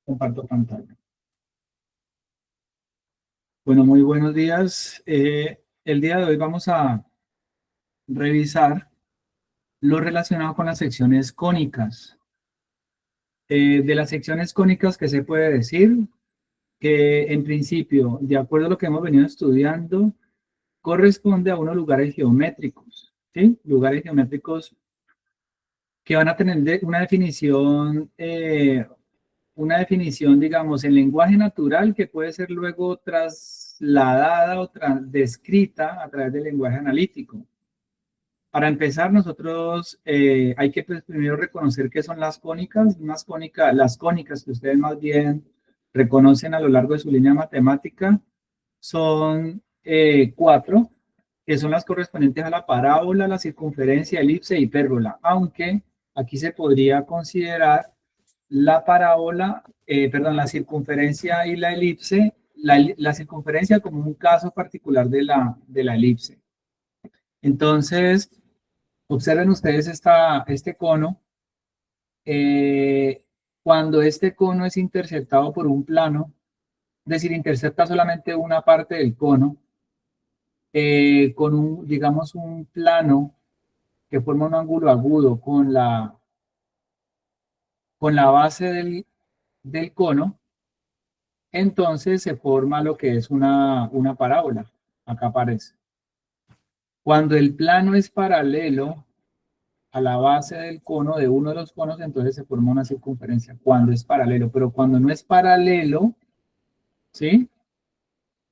Comparto pantalla. Bueno, muy buenos días. El día de hoy vamos a revisar lo relacionado con las secciones cónicas. De las secciones cónicas, ¿qué se puede decir? Que en principio, de acuerdo a lo que hemos venido estudiando, corresponde a unos lugares geométricos, ¿sí? Lugares geométricos que van a tener una definición, digamos, en lenguaje natural que puede ser luego trasladada o descrita a través del lenguaje analítico. Para empezar, nosotros hay que primero reconocer qué son las cónicas. Las cónicas que ustedes más bien reconocen a lo largo de su línea matemática son cuatro, que son las correspondientes a la parábola, la circunferencia, elipse e hipérbola, aunque aquí se podría considerar la parábola, la circunferencia y la elipse, la circunferencia como un caso particular de la elipse. Entonces, observen ustedes este cono. Cuando este cono es interceptado por un plano, es decir, intercepta solamente una parte del cono, con digamos, un plano que forma un ángulo agudo con la base del cono, entonces se forma lo que es una parábola. Acá aparece. Cuando el plano es paralelo a la base del cono, de uno de los conos, entonces se forma una circunferencia. Cuando es paralelo, pero cuando no es paralelo, ¿sí?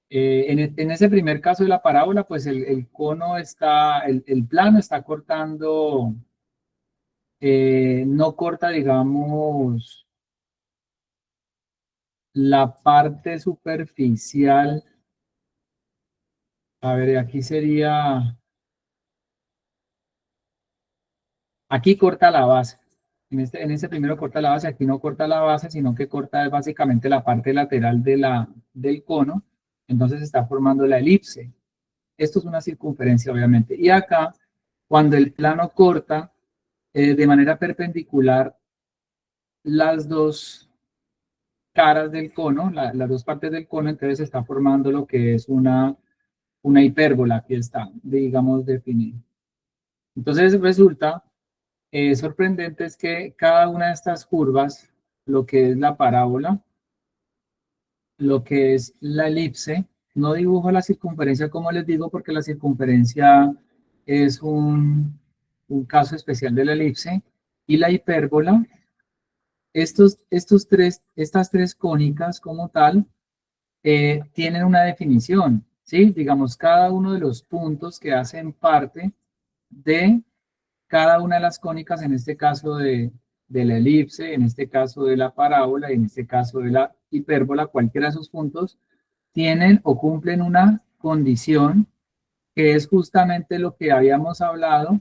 En ese primer caso de la parábola, pues el cono está, el plano está cortando, no corta, digamos, la parte superficial. A ver, aquí sería, aquí corta la base. En este primero corta la base, aquí no corta la base, sino que corta básicamente la parte lateral del cono. Entonces está formando la elipse. Esto es una circunferencia, obviamente. Y acá, cuando el plano corta de manera perpendicular las dos caras del cono, las dos partes del cono, entonces está formando lo que es una hipérbola. Aquí está, digamos, definido. Entonces resulta sorprendente es que cada una de estas curvas, lo que es la parábola, lo que es la elipse, no dibujo la circunferencia como les digo, porque la circunferencia es un caso especial de la elipse, y la hipérbola, estas tres cónicas como tal, tienen una definición, ¿sí? Digamos, cada uno de los puntos que hacen parte de cada una de las cónicas, en este caso de la elipse, en este caso de la parábola y en este caso de la hipérbola, cualquiera de esos puntos, tienen o cumplen una condición que es justamente lo que habíamos hablado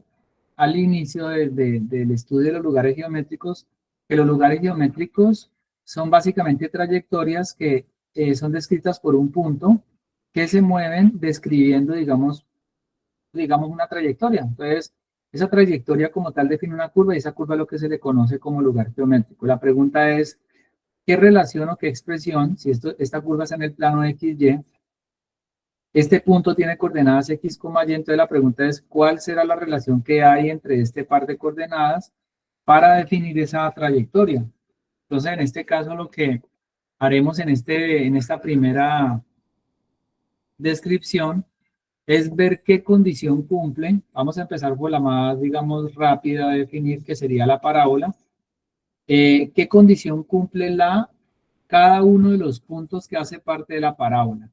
al inicio del estudio de los lugares geométricos, que los lugares geométricos son básicamente trayectorias que son descritas por un punto que se mueven describiendo, digamos, una trayectoria. Entonces, esa trayectoria como tal define una curva y esa curva es lo que se le conoce como lugar geométrico. La pregunta es, ¿qué relación o qué expresión, si esta curva es en el plano XY, este punto tiene coordenadas X, Y, entonces la pregunta es, ¿cuál será la relación que hay entre este par de coordenadas para definir esa trayectoria? Entonces, en este caso, lo que haremos en esta primera descripción es ver qué condición cumple. Vamos a empezar por la más, digamos, rápida de definir, que sería la parábola. ¿Qué condición cumple cada uno de los puntos que hace parte de la parábola?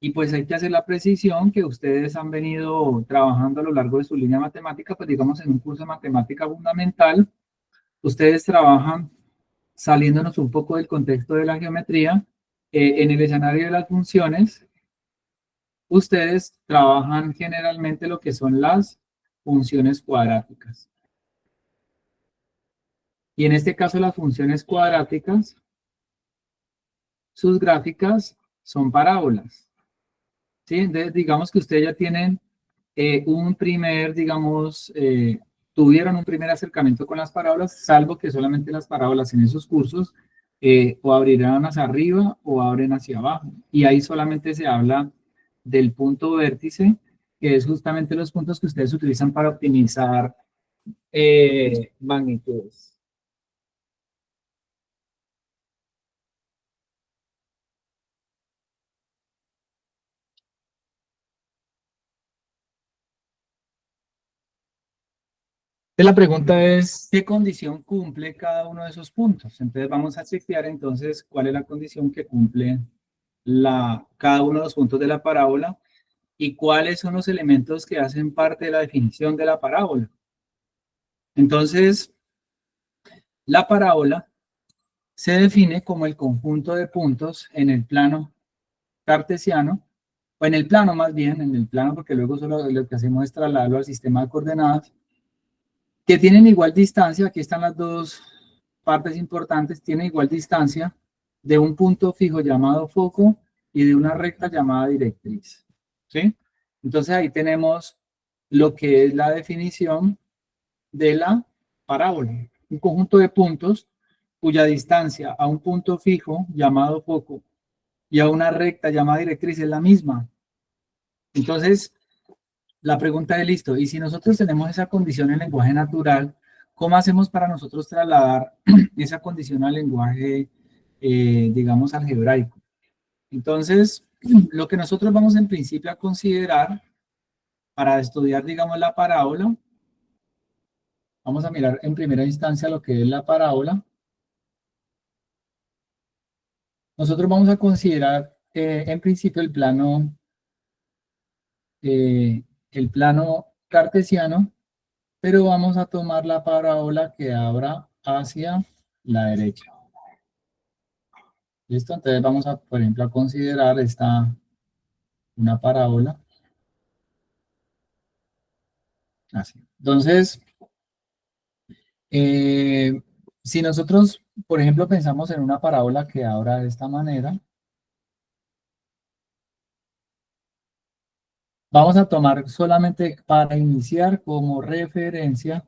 Y pues hay que hacer la precisión que ustedes han venido trabajando a lo largo de su línea matemática, pues digamos en un curso de matemática fundamental, ustedes trabajan saliéndonos un poco del contexto de la geometría, en el escenario de las funciones, ustedes trabajan generalmente lo que son las funciones cuadráticas. Y en este caso las funciones cuadráticas, sus gráficas son parábolas. ¿Sí? Entonces, digamos que ustedes ya tienen tuvieron un primer acercamiento con las parábolas, salvo que solamente las parábolas en esos cursos o abrirán hacia arriba o abren hacia abajo. Y ahí solamente se habla del punto vértice, que es justamente los puntos que ustedes utilizan para optimizar magnitudes. La pregunta es, ¿qué condición cumple cada uno de esos puntos? Entonces vamos a chequear entonces cuál es la condición que cumple cada uno de los puntos de la parábola y cuáles son los elementos que hacen parte de la definición de la parábola. Entonces, la parábola se define como el conjunto de puntos en el plano cartesiano, o en el plano más bien, en el plano, porque luego solo lo que hacemos es trasladarlo al sistema de coordenadas, que tienen igual distancia. Aquí están las dos partes importantes, tienen igual distancia de un punto fijo llamado foco y de una recta llamada directriz. ¿Sí? Entonces ahí tenemos lo que es la definición de la parábola. Un conjunto de puntos cuya distancia a un punto fijo llamado foco y a una recta llamada directriz es la misma. Entonces, la pregunta es, listo, y si nosotros tenemos esa condición en lenguaje natural, ¿cómo hacemos para nosotros trasladar esa condición al lenguaje, digamos, algebraico? Entonces, lo que nosotros vamos en principio a considerar para estudiar, digamos, la parábola, vamos a mirar en primera instancia lo que es la parábola. Nosotros vamos a considerar en principio el plano cartesiano, pero vamos a tomar la parábola que abra hacia la derecha. ¿Listo? Entonces vamos a, por ejemplo, a considerar una parábola. Así. Entonces, eh, si nosotros, por ejemplo, pensamos en una parábola que abra de esta manera, vamos a tomar solamente para iniciar como referencia,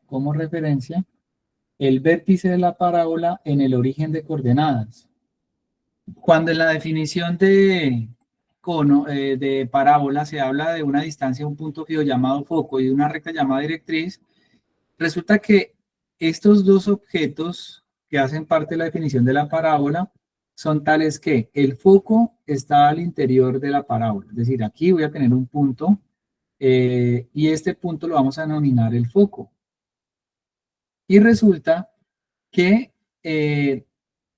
el vértice de la parábola en el origen de coordenadas. Cuando en la definición de cono, de parábola se habla de una distancia a un punto fijo llamado foco y de una recta llamada directriz, resulta que estos dos objetos que hacen parte de la definición de la parábola son tales que el foco está al interior de la parábola. Es decir, aquí voy a tener un punto y este punto lo vamos a denominar el foco. Y resulta que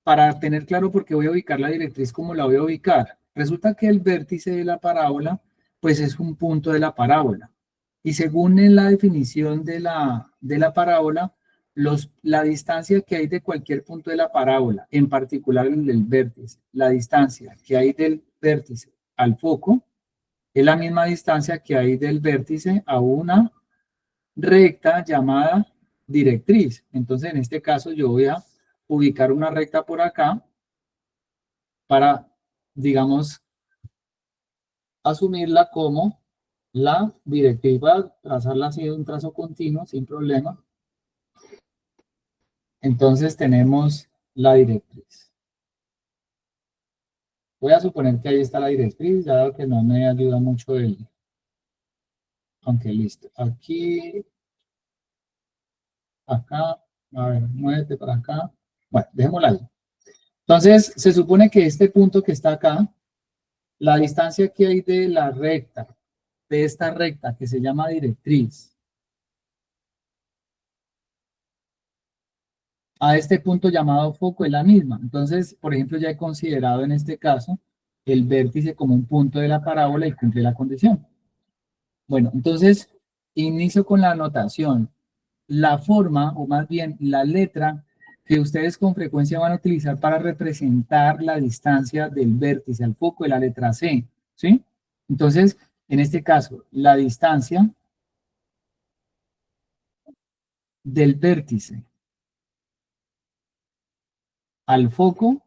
para tener claro por qué voy a ubicar la directriz como la voy a ubicar, resulta que el vértice de la parábola pues es un punto de la parábola. Y según en la definición de la parábola, la distancia que hay de cualquier punto de la parábola, en particular el del vértice, la distancia que hay del vértice al foco, es la misma distancia que hay del vértice a una recta llamada directriz. Entonces, en este caso, yo voy a ubicar una recta por acá para, digamos, asumirla como la directriz. Voy a trazarla así de un trazo continuo, sin problema. Entonces, tenemos la directriz. Voy a suponer que ahí está la directriz, ya que no me ayuda mucho el... Aunque listo. Aquí, acá, a ver, muévete para acá. Bueno, dejémosla ahí. Entonces, se supone que este punto que está acá, la distancia que hay de la recta, de esta recta que se llama directriz, a este punto llamado foco es la misma. Entonces, por ejemplo, ya he considerado en este caso el vértice como un punto de la parábola y cumple la condición. Bueno, entonces, inicio con la anotación. La forma, o más bien la letra que ustedes con frecuencia van a utilizar para representar la distancia del vértice al foco es la letra C, ¿sí? Entonces, en este caso, la distancia del vértice al foco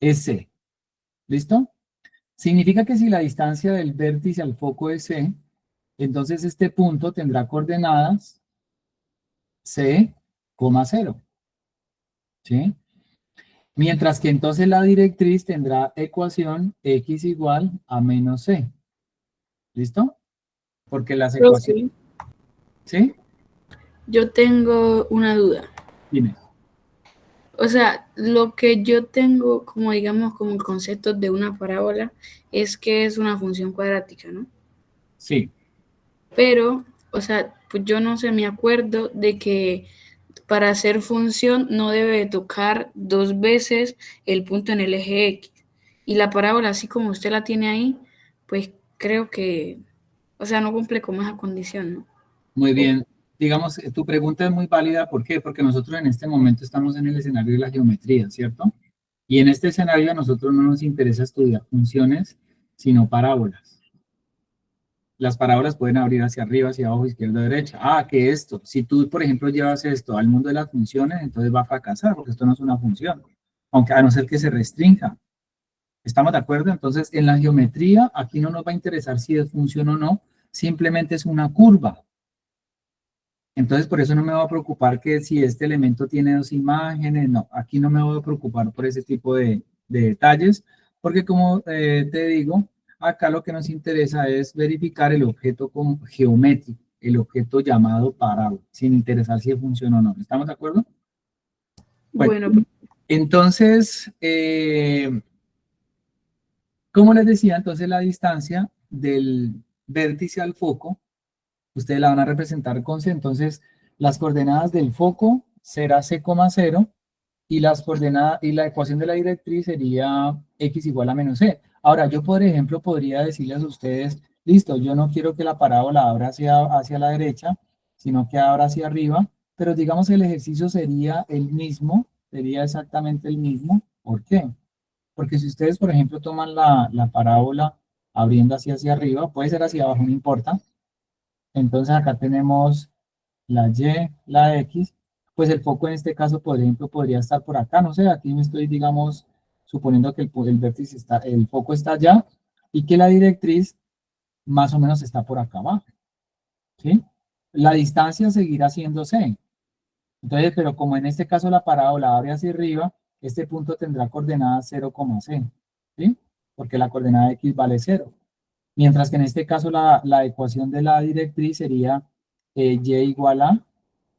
es C, ¿listo? Significa que si la distancia del vértice al foco es C, entonces este punto tendrá coordenadas C, 0, ¿sí? Mientras que entonces la directriz tendrá ecuación x igual a menos c. ¿Listo? Porque las ecuaciones... Profe, ¿Sí? yo tengo una duda. Dime. O sea, lo que yo tengo como, digamos, como el concepto de una parábola es que es una función cuadrática, ¿no? Sí. Pero, o sea, pues yo no sé, me acuerdo de que para hacer función no debe tocar dos veces el punto en el eje X. Y la parábola, así como usted la tiene ahí, pues creo que, o sea, no cumple con esa condición, ¿no? Muy O- bien. Digamos, tu pregunta es muy válida. ¿Por qué? Porque nosotros en este momento estamos en el escenario de la geometría, ¿cierto? Y en este escenario a nosotros no nos interesa estudiar funciones, sino parábolas. Las parábolas pueden abrir hacia arriba, hacia abajo, izquierda, derecha. Ah, que esto, si tú, por ejemplo, llevas esto al mundo de las funciones, entonces va a fracasar, porque esto no es una función. Aunque a no ser que se restrinja. ¿Estamos de acuerdo? Entonces, en la geometría, aquí no nos va a interesar si es función o no, simplemente es una curva. Entonces, por eso no me voy a preocupar que si este elemento tiene dos imágenes, no, aquí no me voy a preocupar por ese tipo de detalles, porque como te digo, acá lo que nos interesa es verificar el objeto geométrico, el objeto llamado parábola, sin interesar si funciona o no. ¿Estamos de acuerdo? Bueno, Bueno, entonces, como les decía, entonces la distancia del vértice al foco ustedes la van a representar con C, entonces las coordenadas del foco será C,0 y las coordenadas y la ecuación de la directriz sería x igual a menos c. Ahora, yo por ejemplo podría decirles a ustedes, listo, yo no quiero que la parábola abra hacia la derecha, sino que abra hacia arriba, pero digamos que el ejercicio sería el mismo, sería exactamente el mismo. ¿Por qué? Porque si ustedes, por ejemplo, toman la parábola abriendo hacia arriba, puede ser hacia abajo, no importa, entonces acá tenemos la Y, la X, pues el foco en este caso, por ejemplo, podría estar por acá, no sé, aquí me estoy, digamos, suponiendo que el vértice está, el foco está allá y que la directriz más o menos está por acá abajo, ¿sí? La distancia seguirá siendo C. Entonces, pero como en este caso la parábola abre hacia arriba, este punto tendrá coordenada 0,c, ¿sí? Porque la coordenada X vale 0. Mientras que en este caso la ecuación de la directriz sería y igual a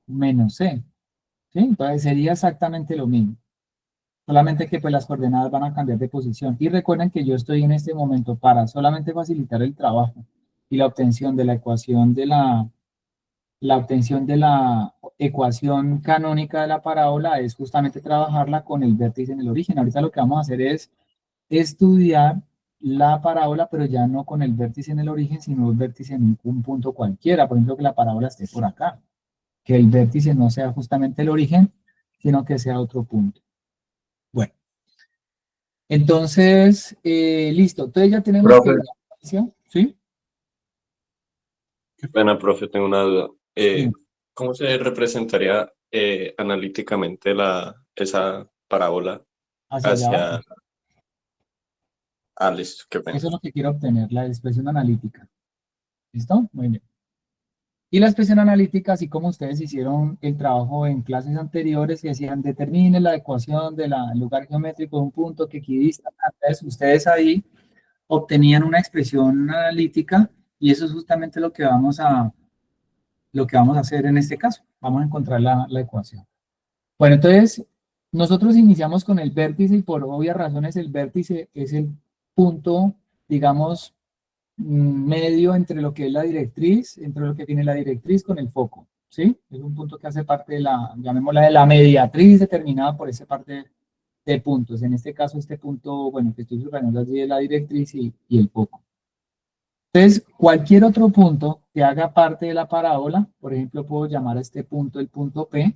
menos c, ¿sí? Entonces sería exactamente lo mismo, solamente que pues las coordenadas van a cambiar de posición. Y recuerden que yo estoy en este momento para solamente facilitar el trabajo y la obtención de la ecuación la obtención de la ecuación canónica de la parábola es justamente trabajarla con el vértice en el origen. Ahorita lo que vamos a hacer es estudiar la parábola, pero ya no con el vértice en el origen, sino el vértice en un punto cualquiera. Por ejemplo, que la parábola esté por acá. Que el vértice no sea justamente el origen, sino que sea otro punto. Bueno, entonces, listo. Entonces ya tenemos que Profe, la distancia, ¿sí? qué pena, profe, tengo una duda. Bien, ¿Cómo se representaría analíticamente esa parábola hacia allá hacia... abajo. Ah, listo, qué pena. Eso es lo que quiero obtener, la expresión analítica. ¿Listo? Muy bien. Y la expresión analítica, así como ustedes hicieron el trabajo en clases anteriores que decían determine la ecuación del lugar geométrico de un punto que equidista, entonces ustedes ahí obtenían una expresión analítica y eso es justamente lo que vamos a hacer en este caso. Vamos a encontrar la ecuación. Bueno, entonces nosotros iniciamos con el vértice y por obvias razones el vértice es el punto, digamos, medio entre lo que es la directriz, entre lo que tiene la directriz con el foco, ¿sí? Es un punto que hace parte de la, llamémosla, de la mediatriz determinada por esa parte de puntos. En este caso, este punto, bueno, que estoy subrayando allí es la directriz y el foco. Entonces, cualquier otro punto que haga parte de la parábola, por ejemplo, puedo llamar a este punto el punto P,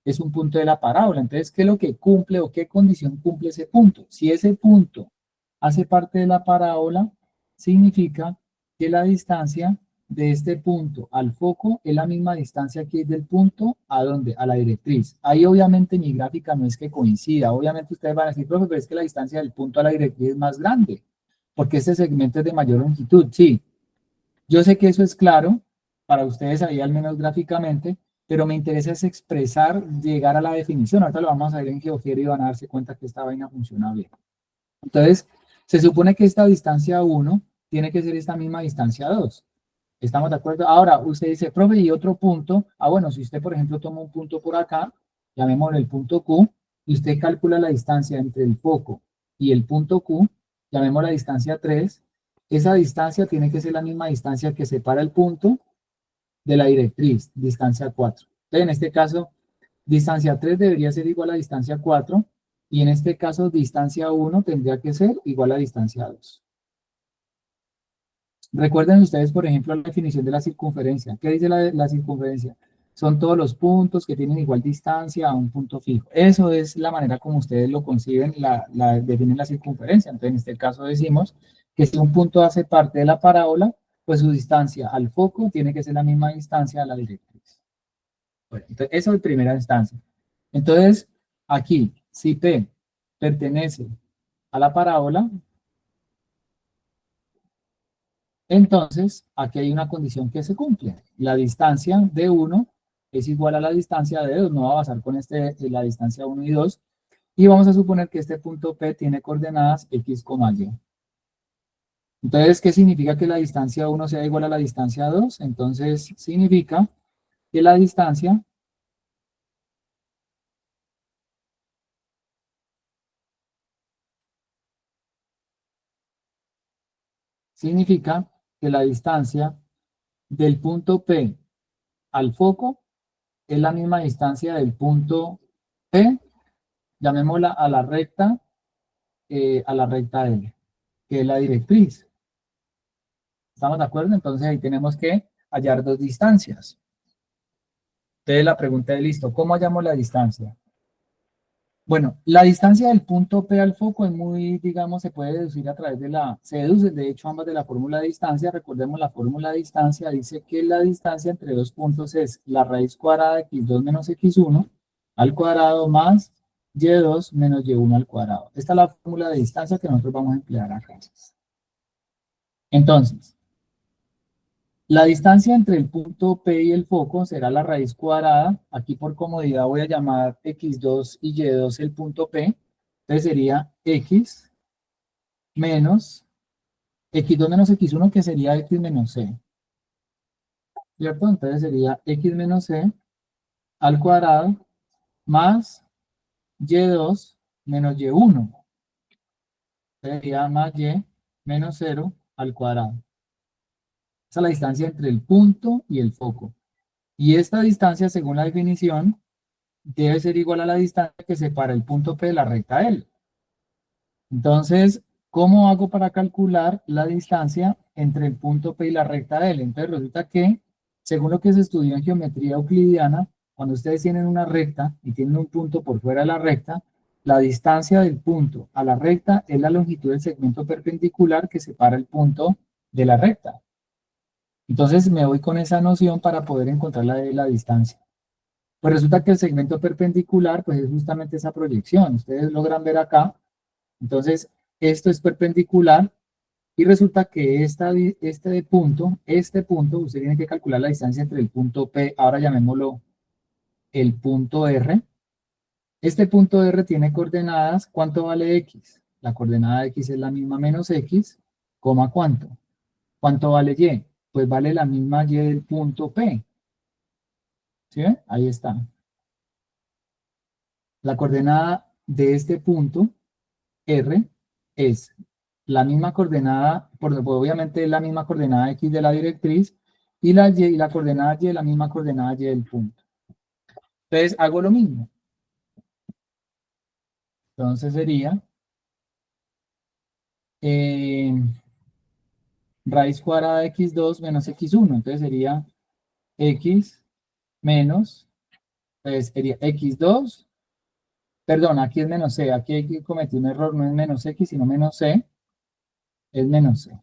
es un punto de la parábola. Entonces, ¿qué es lo que cumple o qué condición cumple ese punto? Si ese punto hace parte de la parábola, significa que la distancia de este punto al foco es la misma distancia que es del punto a donde, a la directriz. Ahí obviamente mi gráfica no es que coincida. Obviamente ustedes van a decir, profe, pero es que la distancia del punto a la directriz es más grande, porque este segmento es de mayor longitud. Sí, yo sé que eso es claro para ustedes ahí al menos gráficamente, pero me interesa es expresar, llegar a la definición. Ahorita lo vamos a ver en GeoGebra y van a darse cuenta que esta vaina funciona bien. Entonces, se supone que esta distancia 1 tiene que ser esta misma distancia 2. ¿Estamos de acuerdo? Ahora, usted dice, profe, y otro punto. Bueno, si usted, por ejemplo, toma un punto por acá, llamémosle el punto Q, y usted calcula la distancia entre el foco y el punto Q, llamemos la distancia 3, esa distancia tiene que ser la misma distancia que separa el punto de la directriz, distancia 4. Entonces, en este caso, distancia 3 debería ser igual a distancia 4, y en este caso, distancia 1 tendría que ser igual a distancia 2. Recuerden ustedes, por ejemplo, la definición de la circunferencia. ¿Qué dice la circunferencia? Son todos los puntos que tienen igual distancia a un punto fijo. Eso es la manera como ustedes lo conciben, definen la circunferencia. Entonces, en este caso decimos que si un punto hace parte de la parábola, pues su distancia al foco tiene que ser la misma distancia a la directriz. Bueno, entonces, eso es primera instancia. Entonces, aquí, si P pertenece a la parábola, entonces, aquí hay una condición que se cumple. La distancia de 1 es igual a la distancia de 2. No va a basar con la distancia 1 y 2. Y vamos a suponer que este punto P tiene coordenadas X, Y. Entonces, ¿qué significa que la distancia 1 sea igual a la distancia 2? Entonces, significa que la distancia del punto P al foco es la misma distancia del punto P, llamémosla a la recta L, que es la directriz. ¿Estamos de acuerdo? Entonces ahí tenemos que hallar dos distancias. Entonces la pregunta es, listo, ¿cómo hallamos la distancia? Bueno, la distancia del punto P al foco es muy, digamos, se puede deducir a través se deduce de hecho ambas de la fórmula de distancia. Recordemos la fórmula de distancia, dice que la distancia entre dos puntos es la raíz cuadrada de x2 menos x1 al cuadrado más y2 menos y1 al cuadrado. Esta es la fórmula de distancia que nosotros vamos a emplear acá. Entonces, la distancia entre el punto P y el foco será la raíz cuadrada. Aquí por comodidad voy a llamar x2 y y2 el punto P. Entonces sería x menos x2 menos x1, que sería x menos c. ¿Cierto? Entonces sería x menos c al cuadrado más y2 menos y1. Sería más y menos 0 al cuadrado. Esa es la distancia entre el punto y el foco. Y esta distancia, según la definición, debe ser igual a la distancia que separa el punto P de la recta L. Entonces, ¿cómo hago para calcular la distancia entre el punto P y la recta L? Entonces resulta que, según lo que se estudió en geometría euclidiana, cuando ustedes tienen una recta y tienen un punto por fuera de la recta, la distancia del punto a la recta es la longitud del segmento perpendicular que separa el punto de la recta. Entonces me voy con esa noción para poder encontrar la distancia. Pues resulta que el segmento perpendicular pues es justamente esa proyección. Ustedes logran ver acá. Entonces, esto es perpendicular y resulta que este punto, usted tiene que calcular la distancia entre el punto P, ahora llamémoslo el punto R. Este punto R tiene coordenadas, ¿cuánto vale X? La coordenada de X es la misma menos X, coma ¿cuánto? ¿Cuánto vale Y? Pues vale la misma Y del punto P. ¿Sí ven? Ahí está. La coordenada de este punto R es la misma coordenada, obviamente es la misma coordenada X de la directriz, y la coordenada Y es la misma coordenada Y del punto. Entonces hago lo mismo. Entonces sería raíz cuadrada de x2 menos x1. Entonces sería x menos, sería x2, perdón, aquí es menos c, aquí cometí un error, no es menos x, sino menos c, es menos c,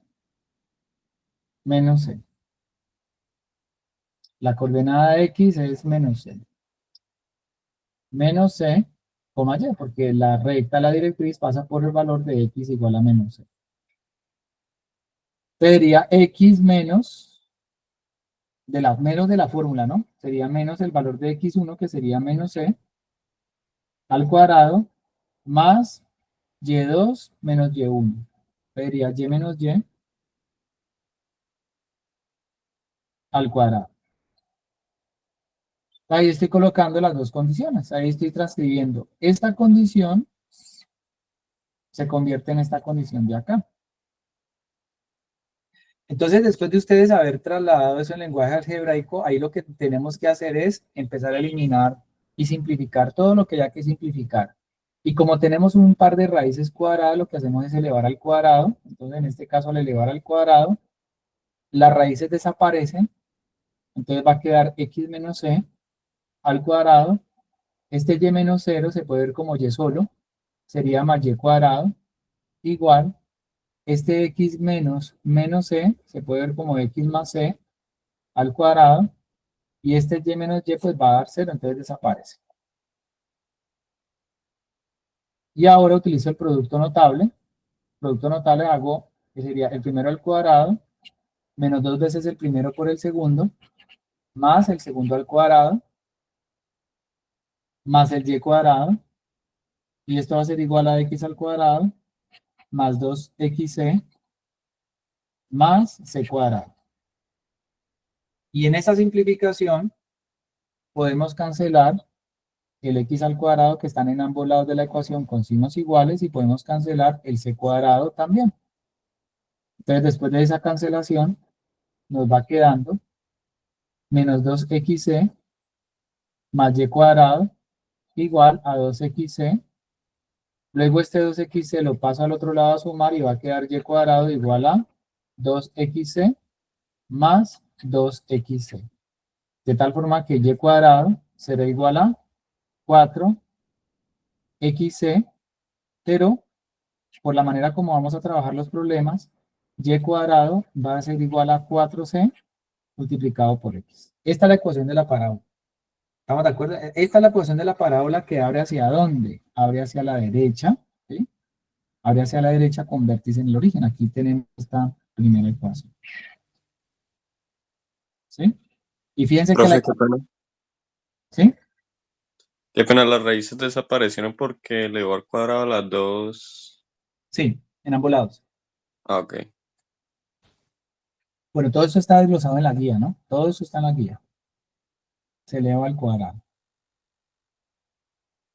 menos c. La coordenada de x es menos c. Menos c, coma y, porque la recta, la directriz, pasa por el valor de x igual a menos c. Sería x menos menos de la fórmula, ¿no? Sería menos el valor de x1, que sería menos c, al cuadrado, más y2 menos y1. Sería y menos y al cuadrado. Ahí estoy colocando las dos condiciones. Ahí estoy transcribiendo. Esta condición se convierte en esta condición de acá. Entonces, después de ustedes haber trasladado eso en lenguaje algebraico, ahí lo que tenemos que hacer es empezar a eliminar y simplificar todo lo que haya que simplificar. Y como tenemos un par de raíces cuadradas, lo que hacemos es elevar al cuadrado. Entonces, en este caso, al elevar al cuadrado, las raíces desaparecen. Entonces va a quedar x menos c al cuadrado. Este y menos 0 se puede ver como y solo. Sería más y cuadrado igual. Este x menos c se puede ver como x más c al cuadrado, y este y menos y pues va a dar 0, entonces desaparece. Y ahora utilizo el producto notable. Producto notable hago, que sería el primero al cuadrado, menos 2 veces el primero por el segundo, más el segundo al cuadrado, más el y cuadrado, y esto va a ser igual a x al cuadrado, más 2xc, más c cuadrado. Y en esta simplificación podemos cancelar el x al cuadrado que están en ambos lados de la ecuación con signos iguales, y podemos cancelar el c cuadrado también. Entonces, después de esa cancelación, nos va quedando menos 2xc más y cuadrado igual a 2xc. Luego este 2xc lo paso al otro lado a sumar y va a quedar y cuadrado igual a 2xc más 2xc. De tal forma que y cuadrado será igual a 4xc, pero por la manera como vamos a trabajar los problemas, y cuadrado va a ser igual a 4c multiplicado por x. Esta es la ecuación de la parábola. ¿Estamos de acuerdo? Esta es la ecuación de la parábola que abre hacia dónde? Abre hacia la derecha, ¿sí? Abre hacia la derecha con vértice en el origen. Aquí tenemos esta primera ecuación. ¿Sí? Y fíjense que la Profe, qué pena. ¿sí? Qué pena, las raíces desaparecieron porque elevó al cuadrado las dos. Sí, en ambos lados. Ah, ok. Bueno, todo eso está desglosado en la guía, ¿no? Todo eso está en la guía. Se eleva al cuadrado.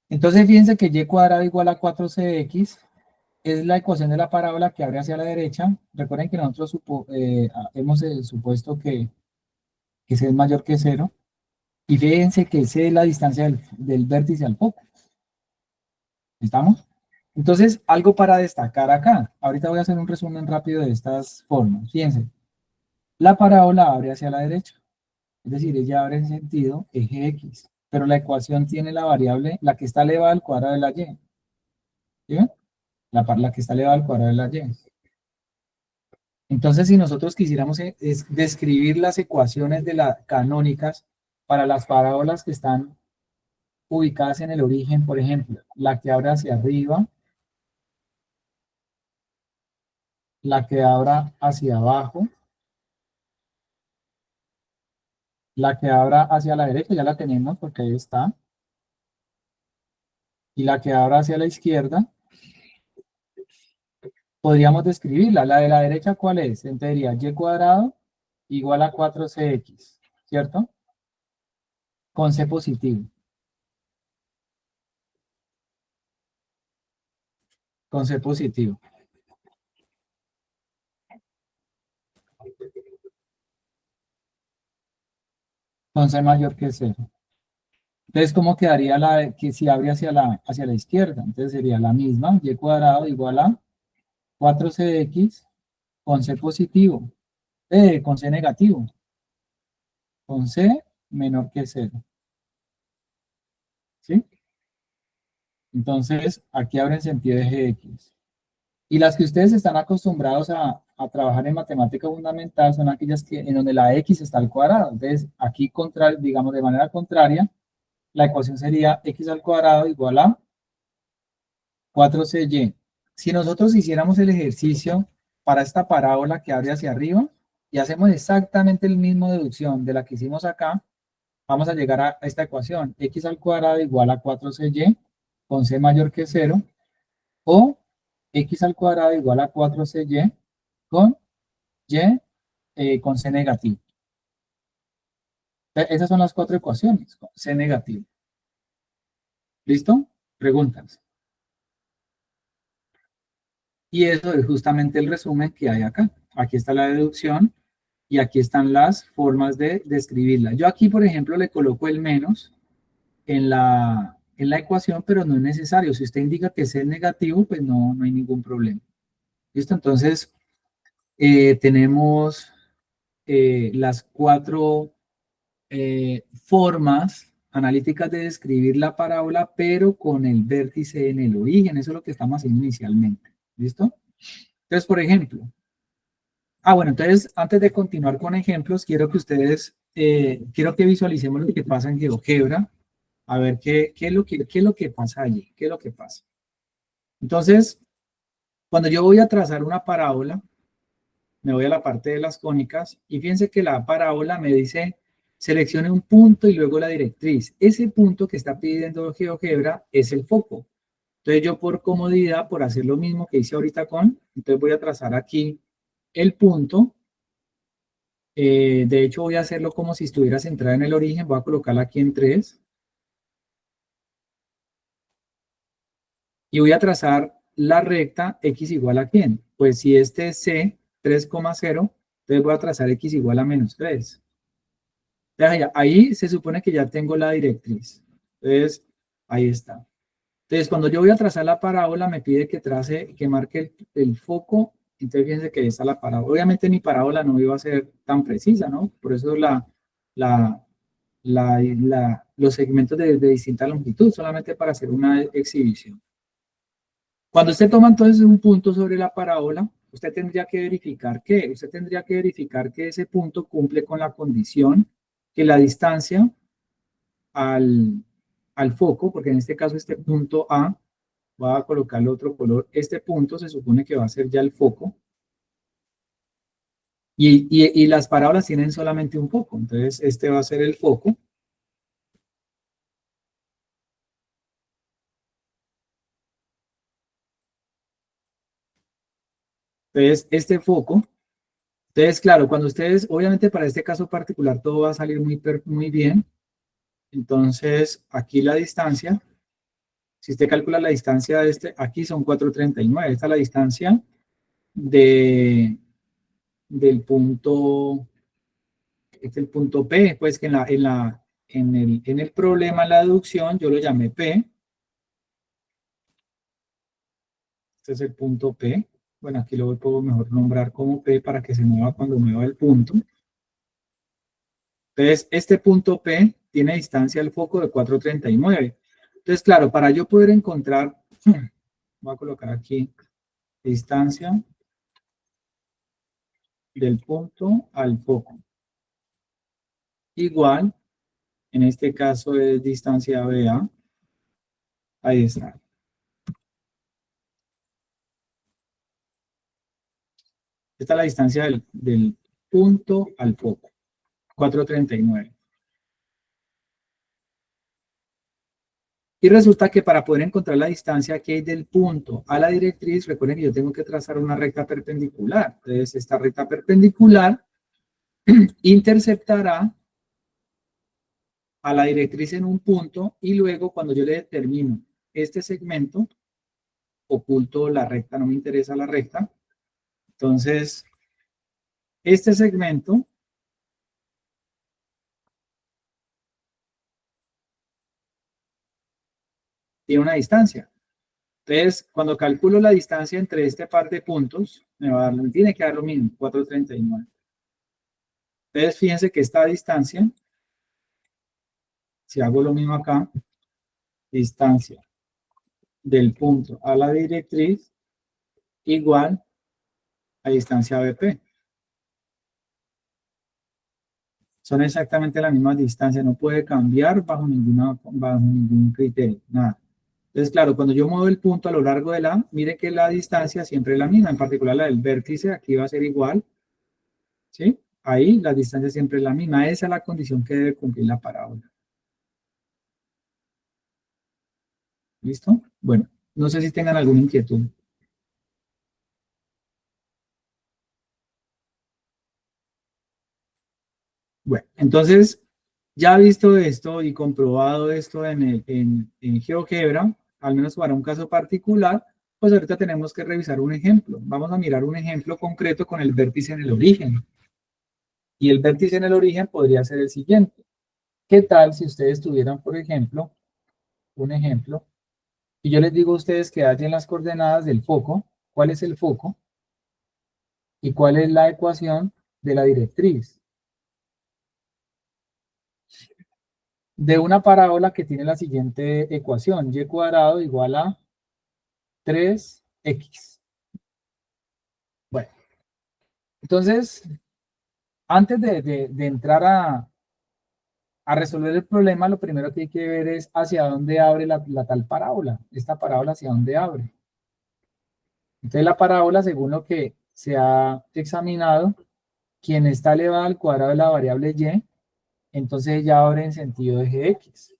Entonces, fíjense que y cuadrado igual a 4cx es la ecuación de la parábola que abre hacia la derecha. Recuerden que nosotros hemos supuesto que c es mayor que 0. Y fíjense que c es la distancia del vértice al foco. ¿Estamos? Entonces, algo para destacar acá. Ahorita voy a hacer un resumen rápido de estas formas. Fíjense, la parábola abre hacia la derecha. Es decir, ella abre en sentido eje X. Pero la ecuación tiene la variable, la que está elevada al cuadrado de la Y. ¿Sí ven? La que está elevada al cuadrado de la Y. Entonces, si nosotros quisiéramos describir las ecuaciones de las canónicas para las parábolas que están ubicadas en el origen, por ejemplo, la que abre hacia arriba, la que abra hacia abajo, la que abra hacia la derecha, ya la tenemos porque ahí está, y la que abra hacia la izquierda, podríamos describirla. La de la derecha, ¿cuál es? Entonces sería y cuadrado igual a 4cx, ¿cierto? Con c positivo. Con c positivo. Con c mayor que 0. Entonces, ¿cómo quedaría que si abre hacia la izquierda? Entonces sería la misma, y cuadrado igual a 4cx con c positivo, con c negativo, con c menor que 0. ¿Sí? Entonces, aquí abre en sentido eje X. Y las que ustedes están acostumbrados a trabajar en matemática fundamental son aquellas en donde la X está al cuadrado. Entonces, aquí, digamos, de manera contraria, la ecuación sería X al cuadrado igual a 4CY. Si nosotros hiciéramos el ejercicio para esta parábola que abre hacia arriba, y hacemos exactamente el mismo deducción de la que hicimos acá, vamos a llegar a esta ecuación, x al cuadrado igual a 4cy con c mayor que 0, o x al cuadrado igual a 4cy con con c negativo. Esas son las 4 ecuaciones, con c negativo. ¿Listo? Preguntas. Y eso es justamente el resumen que hay acá. Aquí está la deducción y aquí están las formas de describirla. Yo aquí, por ejemplo, le coloco el menos en la ecuación, pero no es necesario. Si usted indica que c es negativo, pues no hay ningún problema. ¿Listo? Entonces, tenemos las 4 formas analíticas de describir la parábola, pero con el vértice en el origen. Eso es lo que estamos haciendo inicialmente. ¿Listo? Entonces, por ejemplo, bueno, entonces, antes de continuar con ejemplos, quiero que ustedes, quiero que visualicemos lo que pasa en GeoGebra, a ver qué es lo que pasa allí, qué es lo que pasa. Entonces, cuando yo voy a trazar una parábola, me voy a la parte de las cónicas, y fíjense que la parábola me dice, seleccione un punto y luego la directriz. Ese punto que está pidiendo GeoGebra es el foco. Entonces, yo por comodidad, por hacer lo mismo que hice ahorita entonces voy a trazar aquí el punto. De hecho, voy a hacerlo como si estuviera centrada en el origen. Voy a colocarla aquí en 3. Y voy a trazar la recta x igual a ¿quién? Pues si este es c, 3,0, entonces voy a trazar x igual a menos 3. Entonces, ahí se supone que ya tengo la directriz. Entonces, ahí está. Entonces, cuando yo voy a trazar la parábola, me pide que trace, que marque el foco. Entonces, fíjense que ahí está la parábola. Obviamente mi parábola no iba a ser tan precisa, ¿no? Por eso los segmentos de distinta longitud, solamente para hacer una exhibición. Cuando usted toma entonces un punto sobre la parábola, usted tendría que verificar ¿qué? Usted tendría que verificar que ese punto cumple con la condición que la distancia al foco, porque en este caso este punto A, voy a colocarle otro color, este punto se supone que va a ser ya el foco, y las parábolas tienen solamente un foco, entonces este va a ser el foco. Entonces, este foco, entonces, claro, cuando ustedes, obviamente para este caso particular todo va a salir muy bien. Entonces, aquí la distancia, si usted calcula la distancia de aquí son 439. Esta es la distancia del punto, este es el punto P, pues que en el problema, la deducción, yo lo llamé P. Este es el punto P. Bueno, aquí lo puedo mejor nombrar como P para que se mueva cuando mueva el punto. Entonces, este punto P tiene distancia al foco de 439. Entonces, claro, para yo poder encontrar, voy a colocar aquí, distancia del punto al foco. Igual, en este caso es distancia BA. Ahí está. Esta es la distancia del punto al foco. 439. Y resulta que para poder encontrar la distancia que hay del punto a la directriz, recuerden que yo tengo que trazar una recta perpendicular. Entonces, esta recta perpendicular interceptará a la directriz en un punto y luego cuando yo le determino este segmento, oculto la recta, no me interesa la recta. Entonces, este segmento tiene una distancia. Entonces, cuando calculo la distancia entre este par de puntos, me tiene que dar lo mismo, 439. Entonces, fíjense que esta distancia, si hago lo mismo acá, distancia del punto a la directriz igual a distancia BP. Son exactamente la misma distancia, no puede cambiar bajo ningún criterio, nada. Entonces, claro, cuando yo muevo el punto a lo largo de mire que la distancia siempre es la misma, en particular la del vértice, aquí va a ser igual ¿sí? Ahí la distancia siempre es la misma. Esa es la condición que debe cumplir la parábola. ¿Listo? Bueno, no sé si tengan alguna inquietud. Bueno, entonces, ya visto esto y comprobado esto en GeoGebra, al menos para un caso particular, pues ahorita tenemos que revisar un ejemplo. Vamos a mirar un ejemplo concreto con el vértice en el origen. Y el vértice en el origen podría ser el siguiente. ¿Qué tal si ustedes tuvieran, por ejemplo, un ejemplo, y yo les digo a ustedes que hallen las coordenadas del foco, cuál es el foco y cuál es la ecuación de la directriz de una parábola que tiene la siguiente ecuación, y cuadrado igual a 3x. Bueno, entonces, antes de entrar a resolver el problema, lo primero que hay que ver es hacia dónde abre la tal parábola, esta parábola hacia dónde abre. Entonces la parábola, según lo que se ha examinado, quien está elevada al cuadrado de la variable y, entonces ya abre en sentido de eje x.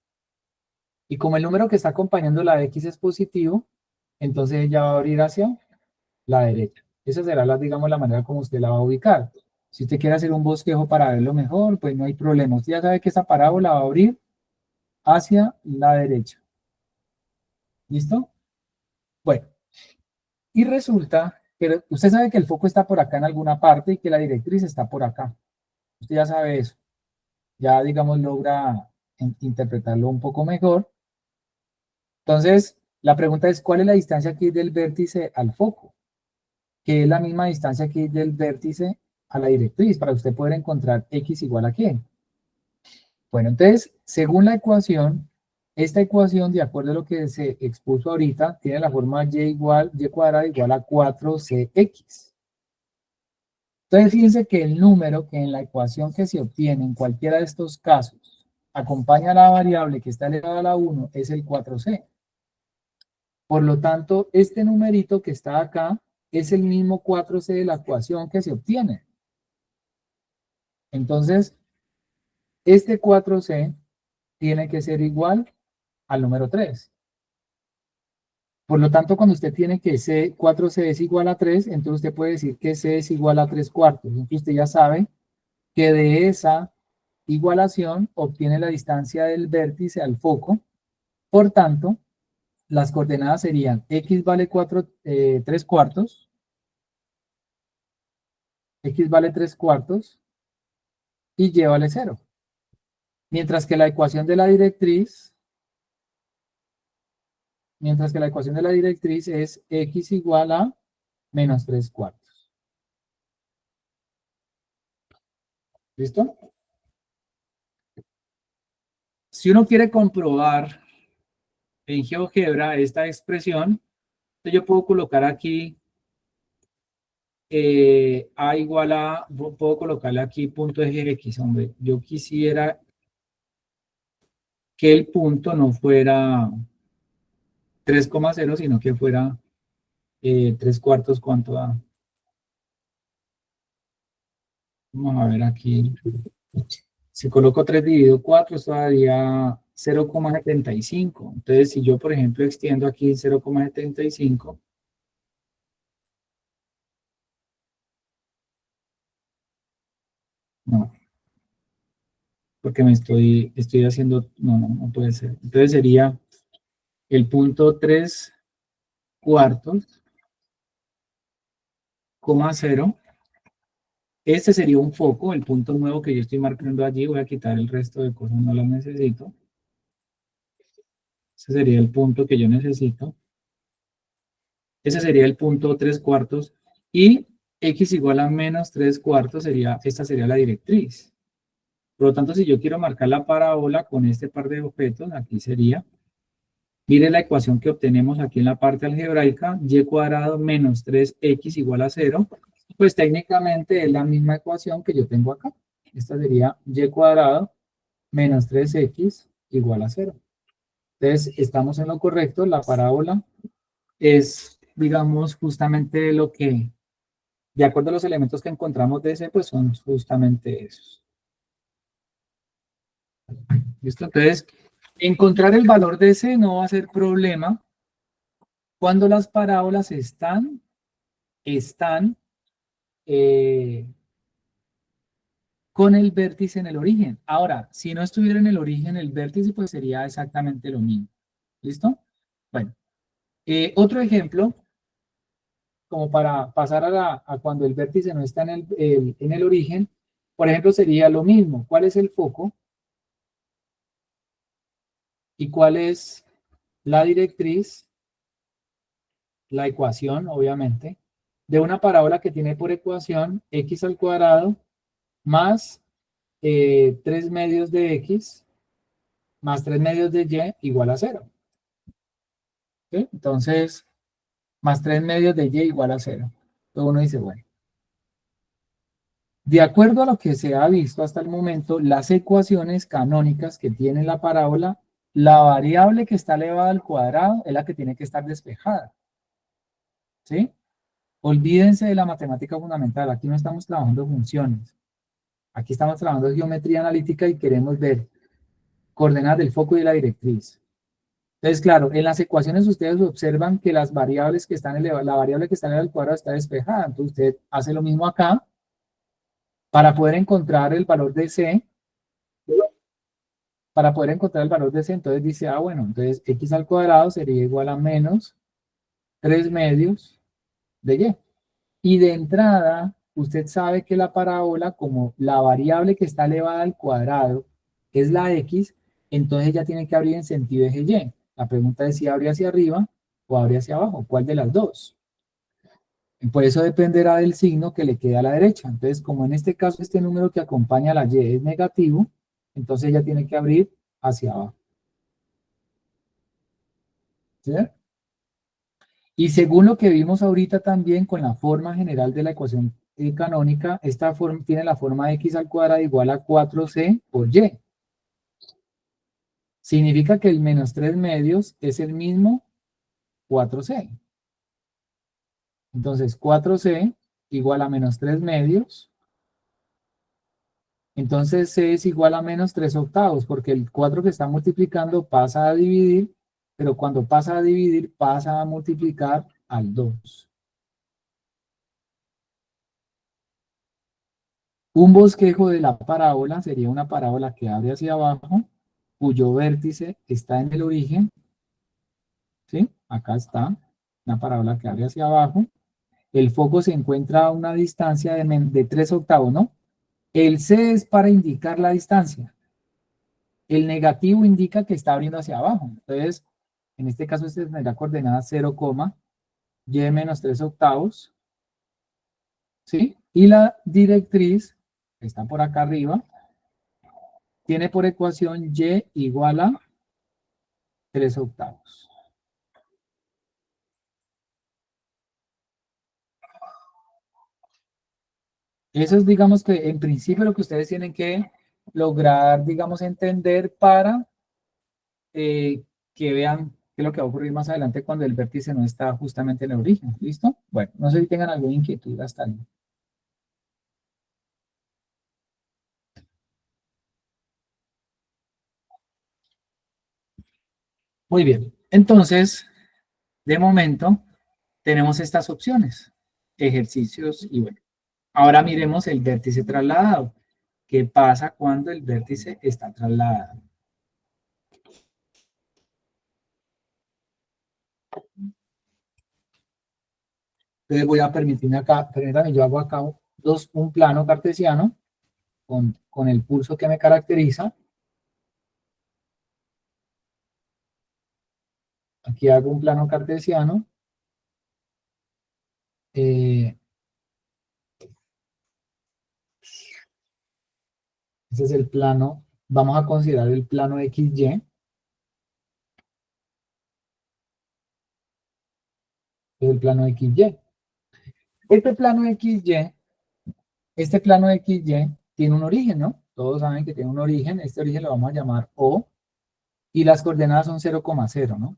Y como el número que está acompañando la x es positivo, entonces ya va a abrir hacia la derecha. Esa será, digamos, la manera como usted la va a ubicar. Si usted quiere hacer un bosquejo para verlo mejor, pues no hay problema. Usted ya sabe que esta parábola va a abrir hacia la derecha. ¿Listo? Bueno, y resulta que usted sabe que el foco está por acá en alguna parte y que la directriz está por acá. Usted ya sabe eso. Ya, digamos, logra interpretarlo un poco mejor. Entonces, la pregunta es, ¿cuál es la distancia aquí del vértice al foco? Que es la misma distancia aquí del vértice a la directriz, para usted poder encontrar x igual a qué. Bueno, entonces, según la ecuación, esta ecuación, de acuerdo a lo que se expuso ahorita, tiene la forma y cuadrada igual a 4cx. Entonces, fíjense que el número que en la ecuación que se obtiene en cualquiera de estos casos acompaña a la variable que está elevada a la 1 es el 4c. Por lo tanto, este numerito que está acá es el mismo 4c de la ecuación que se obtiene. Entonces, este 4c tiene que ser igual al número 3. Por lo tanto, cuando usted tiene que 4c es igual a 3, entonces usted puede decir que c es igual a 3 cuartos. Entonces usted ya sabe que de esa igualación obtiene la distancia del vértice al foco. Por tanto, las coordenadas serían x vale 3 cuartos, x vale 3 cuartos y y vale 0. Mientras que la ecuación de la directriz, es x igual a menos 3 cuartos. ¿Listo? Si uno quiere comprobar en GeoGebra esta expresión, entonces yo puedo colocar aquí a igual a, puedo colocarle aquí punto eje x, hombre. Yo quisiera que el punto no fuera 3,0, sino que fuera 3 cuartos, ¿cuánto da? Vamos a ver aquí. Si coloco 3 dividido 4, esto daría 0,75. Entonces, si yo, por ejemplo, extiendo aquí 0,75, no, porque estoy haciendo, no puede ser. Entonces sería el punto 3 cuartos, coma 0. Este sería un foco, el punto nuevo que yo estoy marcando allí. Voy a quitar el resto de cosas, no las necesito. Ese sería el punto que yo necesito. Ese sería el punto 3 cuartos. Y x igual a menos 3 cuartos, esta sería la directriz. Por lo tanto, si yo quiero marcar la parábola con este par de objetos, aquí sería, mire la ecuación que obtenemos aquí en la parte algebraica, y cuadrado menos 3x igual a 0, pues técnicamente es la misma ecuación que yo tengo acá. Esta sería y cuadrado menos 3x igual a 0. Entonces, estamos en lo correcto, la parábola es, digamos, justamente lo que de acuerdo a los elementos que encontramos de C, pues son justamente esos. ¿Listo? Entonces, encontrar el valor de C no va a ser problema cuando las parábolas están con el vértice en el origen. Ahora, si no estuviera en el origen el vértice, pues sería exactamente lo mismo. ¿Listo? Bueno, otro ejemplo, como para pasar a cuando el vértice no está en el origen, por ejemplo, sería lo mismo. ¿Cuál es el foco? ¿Y cuál es la directriz? La ecuación, obviamente, de una parábola que tiene por ecuación x al cuadrado más 3 medios de x más 3 medios de y igual a 0. ¿Sí? Entonces, más 3 medios de y igual a 0. Entonces uno dice, bueno, de acuerdo a lo que se ha visto hasta el momento, las ecuaciones canónicas que tiene la parábola, la variable que está elevada al cuadrado es la que tiene que estar despejada. ¿Sí? Olvídense de la matemática fundamental. Aquí no estamos trabajando funciones. Aquí estamos trabajando geometría analítica y queremos ver coordenadas del foco y de la directriz. Entonces, claro, en las ecuaciones ustedes observan que las variables que están elevadas, la variable que está elevada al cuadrado está despejada. Entonces, usted hace lo mismo acá para poder encontrar el valor de C. Para poder encontrar el valor de C, entonces dice, bueno, entonces x al cuadrado sería igual a menos 3 medios de y. Y de entrada, usted sabe que la parábola, como la variable que está elevada al cuadrado es la x, entonces ya tiene que abrir en sentido eje y. La pregunta es si abre hacia arriba o abre hacia abajo. ¿Cuál de las dos? Por eso dependerá del signo que le quede a la derecha. Entonces, como en este caso este número que acompaña a la y es negativo, entonces ya tiene que abrir hacia abajo. ¿Sí? Y según lo que vimos ahorita también con la forma general de la ecuación canónica, esta forma tiene la forma de x al cuadrado igual a 4c por y. Significa que el menos 3 medios es el mismo 4c. Entonces 4c igual a menos 3 medios. Entonces c es igual a menos 3 octavos, porque el 4 que está multiplicando pasa a dividir, pero cuando pasa a dividir pasa a multiplicar al 2. Un bosquejo de la parábola sería una parábola que abre hacia abajo, cuyo vértice está en el origen. ¿Sí? Acá está, una parábola que abre hacia abajo. El foco se encuentra a una distancia de 3 octavos, ¿no? El C es para indicar la distancia. El negativo indica que está abriendo hacia abajo. Entonces, en este caso, este tendrá coordenada 0, y menos 3 octavos. ¿Sí? Y la directriz, que está por acá arriba, tiene por ecuación y igual a 3 octavos. Eso es, digamos que en principio lo que ustedes tienen que lograr, digamos, entender para que vean qué es lo que va a ocurrir más adelante cuando el vértice no está justamente en el origen. ¿Listo? Bueno, no sé si tengan alguna inquietud hasta ahí. Muy bien. Entonces, de momento, tenemos estas opciones, ejercicios y bueno. Ahora miremos el vértice trasladado. ¿Qué pasa cuando el vértice está trasladado? Entonces voy a permitirme acá, permítanme, yo hago acá un plano cartesiano con el pulso que me caracteriza. Aquí hago un plano cartesiano. Ese es el plano. Vamos a considerar el plano XY. Es el plano XY. Este plano XY, este plano XY tiene un origen, ¿no? Todos saben que tiene un origen. Este origen lo vamos a llamar O. Y las coordenadas son 0,0, ¿no?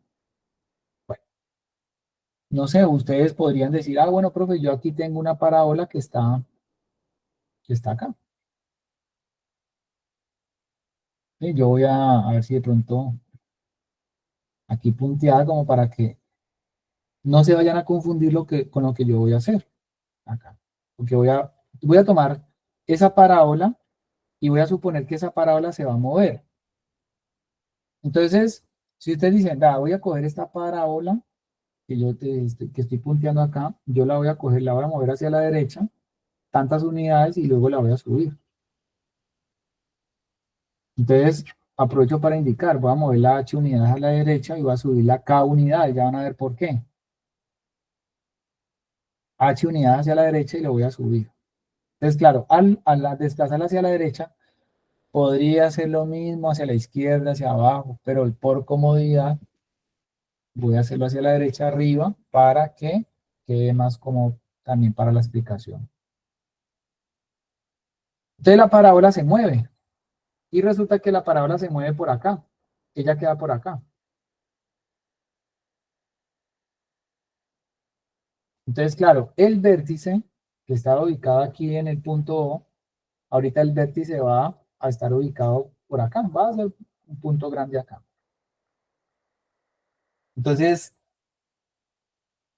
Bueno. no sé, ustedes podrían decir, ah, bueno, profe, yo aquí tengo una parábola que está acá. Sí, yo voy a ver si de pronto aquí punteada como para que no se vayan a confundir con lo que yo voy a hacer acá. Porque voy a tomar esa parábola y voy a suponer que esa parábola se va a mover. Entonces, si ustedes dicen, voy a coger esta parábola que estoy punteando acá, yo la voy a coger, la voy a mover hacia la derecha, tantas unidades y luego la voy a subir. Entonces, aprovecho para indicar, voy a mover la H unidades a la derecha y voy a subir la K unidades, ya van a ver por qué. H unidades hacia la derecha y lo voy a subir. Entonces, claro, al desplazarla hacia la derecha, podría hacer lo mismo hacia la izquierda, hacia abajo, pero por comodidad voy a hacerlo hacia la derecha arriba para que quede más cómodo también para la explicación. Entonces la parábola se mueve y resulta que la parábola se mueve por acá. Ella queda por acá. Entonces, claro, el vértice que está ubicado aquí en el punto O, ahorita el vértice va a estar ubicado por acá, va a ser un punto grande acá. Entonces,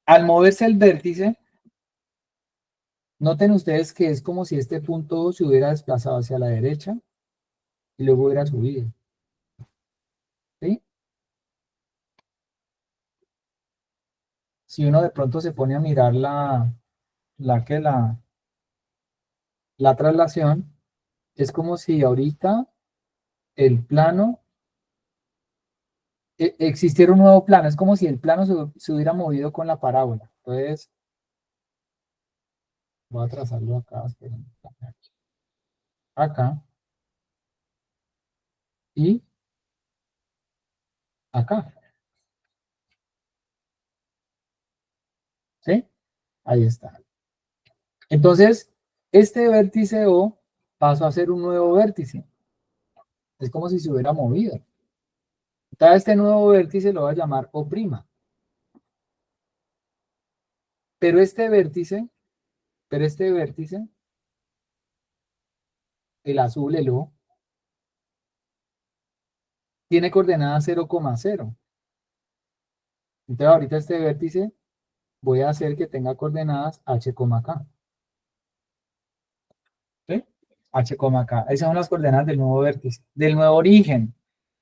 al moverse el vértice, noten ustedes que es como si este punto se hubiera desplazado hacia la derecha y luego hubiera subido. ¿Sí? Si uno de pronto se pone a mirar la traslación, es como si ahorita el plano, existiera un nuevo plano, es como si el plano se hubiera movido con la parábola. Entonces, voy a trazarlo acá, esperen, acá y acá. ¿Sí? Ahí está. Entonces, este vértice O pasó a ser un nuevo vértice. Es como si se hubiera movido. Entonces, este nuevo vértice lo voy a llamar O'. Pero este vértice, el azul, el O, tiene coordenadas 0,0. Entonces, ahorita este vértice voy a hacer que tenga coordenadas H, K. ¿Sí? H, K. Esas son las coordenadas del nuevo vértice, del nuevo origen.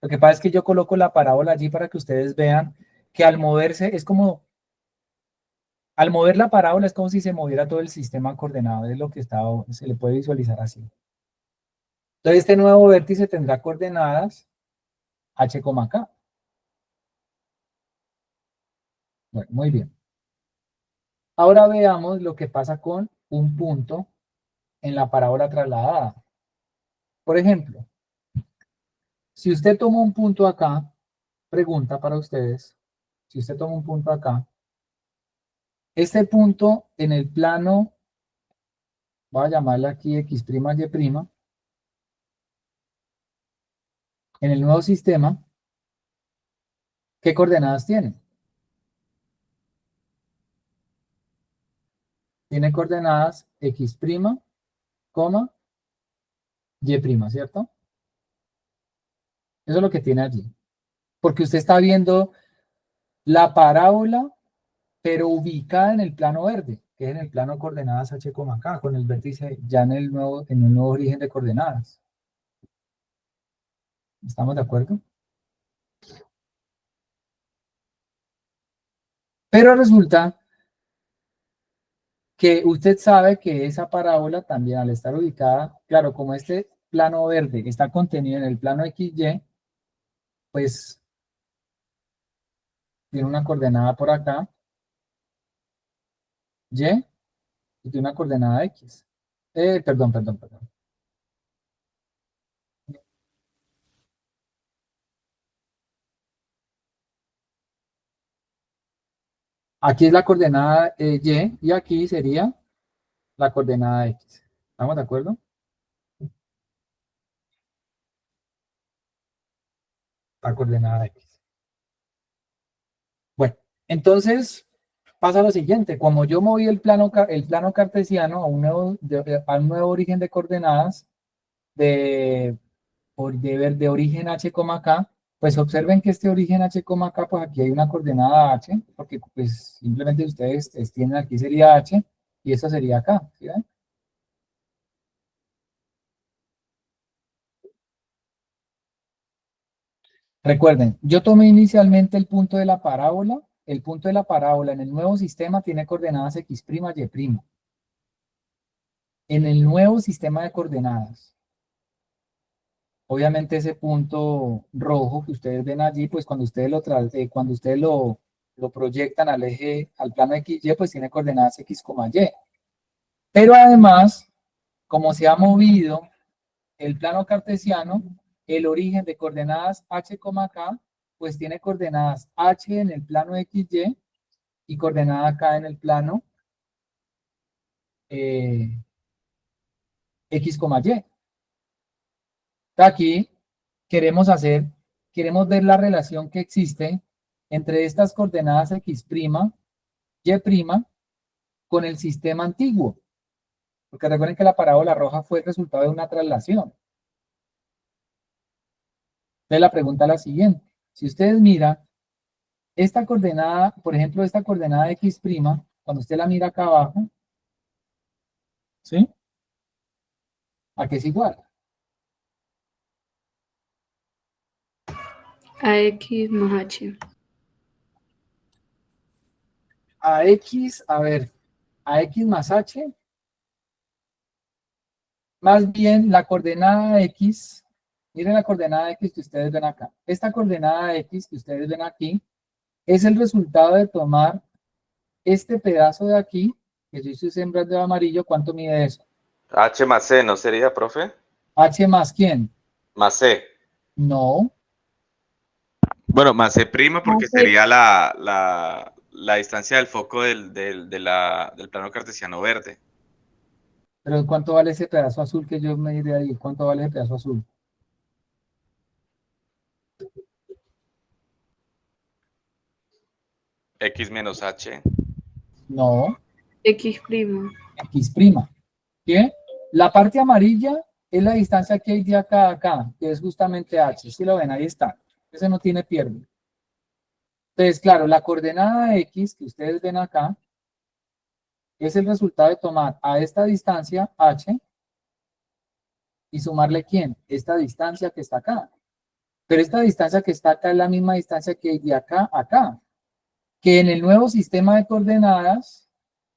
Lo que pasa es que yo coloco la parábola allí para que ustedes vean que al moverse es como, al mover la parábola es como si se moviera todo el sistema coordenado, es lo que se le puede visualizar así. Entonces este nuevo vértice tendrá coordenadas H, K. Bueno, muy bien. Ahora veamos lo que pasa con un punto en la parábola trasladada. Por ejemplo, si usted toma un punto acá, pregunta para ustedes, si usted toma un punto acá, este punto en el plano, voy a llamarle aquí X', Y', en el nuevo sistema, ¿qué coordenadas tiene? Tiene coordenadas X', coma, Y', ¿cierto? Eso es lo que tiene allí. Porque usted está viendo la parábola, pero ubicada en el plano verde, que es en el plano coordenadas H, K, con el vértice ya en el nuevo origen de coordenadas. ¿Estamos de acuerdo? Pero resulta que usted sabe que esa parábola también al estar ubicada, claro, como este plano verde está contenido en el plano XY, pues tiene una coordenada por acá, Y, y tiene una coordenada X. Perdón. Aquí es la coordenada Y aquí sería la coordenada X. ¿Estamos de acuerdo? La coordenada X. Bueno, entonces, pasa lo siguiente, como yo moví el plano cartesiano a a un nuevo origen de coordenadas de origen h, k, pues observen que este origen h, k, pues aquí hay una coordenada h, porque pues simplemente ustedes extienden aquí sería h, y esta sería acá, ¿sí ven? Recuerden, yo tomé inicialmente el punto de la parábola. El punto de la parábola en el nuevo sistema tiene coordenadas x', y'. En el nuevo sistema de coordenadas. Obviamente ese punto rojo que ustedes ven allí, pues cuando ustedes lo proyectan al eje, al plano XY, pues tiene coordenadas x, y. Pero además, como se ha movido el plano cartesiano, el origen de coordenadas h, k, pues tiene coordenadas h en el plano XY y coordenada k en el plano x, y. Aquí queremos queremos ver la relación que existe entre estas coordenadas x', y' con el sistema antiguo. Porque recuerden que la parábola roja fue el resultado de una traslación. Entonces la pregunta es la siguiente. Si ustedes miran, esta coordenada, por ejemplo, esta coordenada x', cuando usted la mira acá abajo, ¿sí? ¿A qué es igual? A X más H. A x, a ver, a x más h, más bien la coordenada x, miren la coordenada x que ustedes ven acá. Esta coordenada x que ustedes ven aquí es el resultado de tomar este pedazo de aquí, que yo estoy sembrando de amarillo. ¿Cuánto mide eso? H más C, ¿no sería, profe? ¿H más quién? Más C. No, Bueno, más C prima porque Más C. sería la distancia del foco del plano cartesiano verde. pero ¿cuánto vale ese pedazo azul que yo me de ahí? ¿Cuánto vale ese pedazo azul? X menos H. No, X prima. x prima. ¿Qué? La parte amarilla es la distancia que hay de acá a acá, que es justamente h. Si lo ven, ahí está. Ese no tiene pierde. Entonces, claro, la coordenada x que ustedes ven acá es el resultado de tomar a esta distancia h y sumarle ¿quién? Esta distancia que está acá. Pero esta distancia que está acá es la misma distancia que hay de acá a acá, que en el nuevo sistema de coordenadas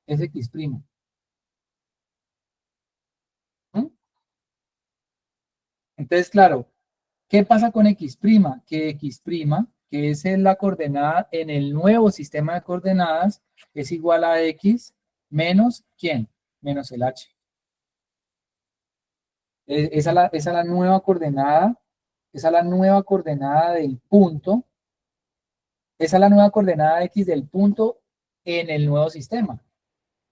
es x'. ¿Mm? Entonces, claro, ¿qué pasa con x'? Que x', que es la coordenada en el nuevo sistema de coordenadas, es igual a x menos ¿quién? Menos el h. Esa es la nueva coordenada, esa es la nueva coordenada del punto, esa es la nueva coordenada x del punto en el nuevo sistema.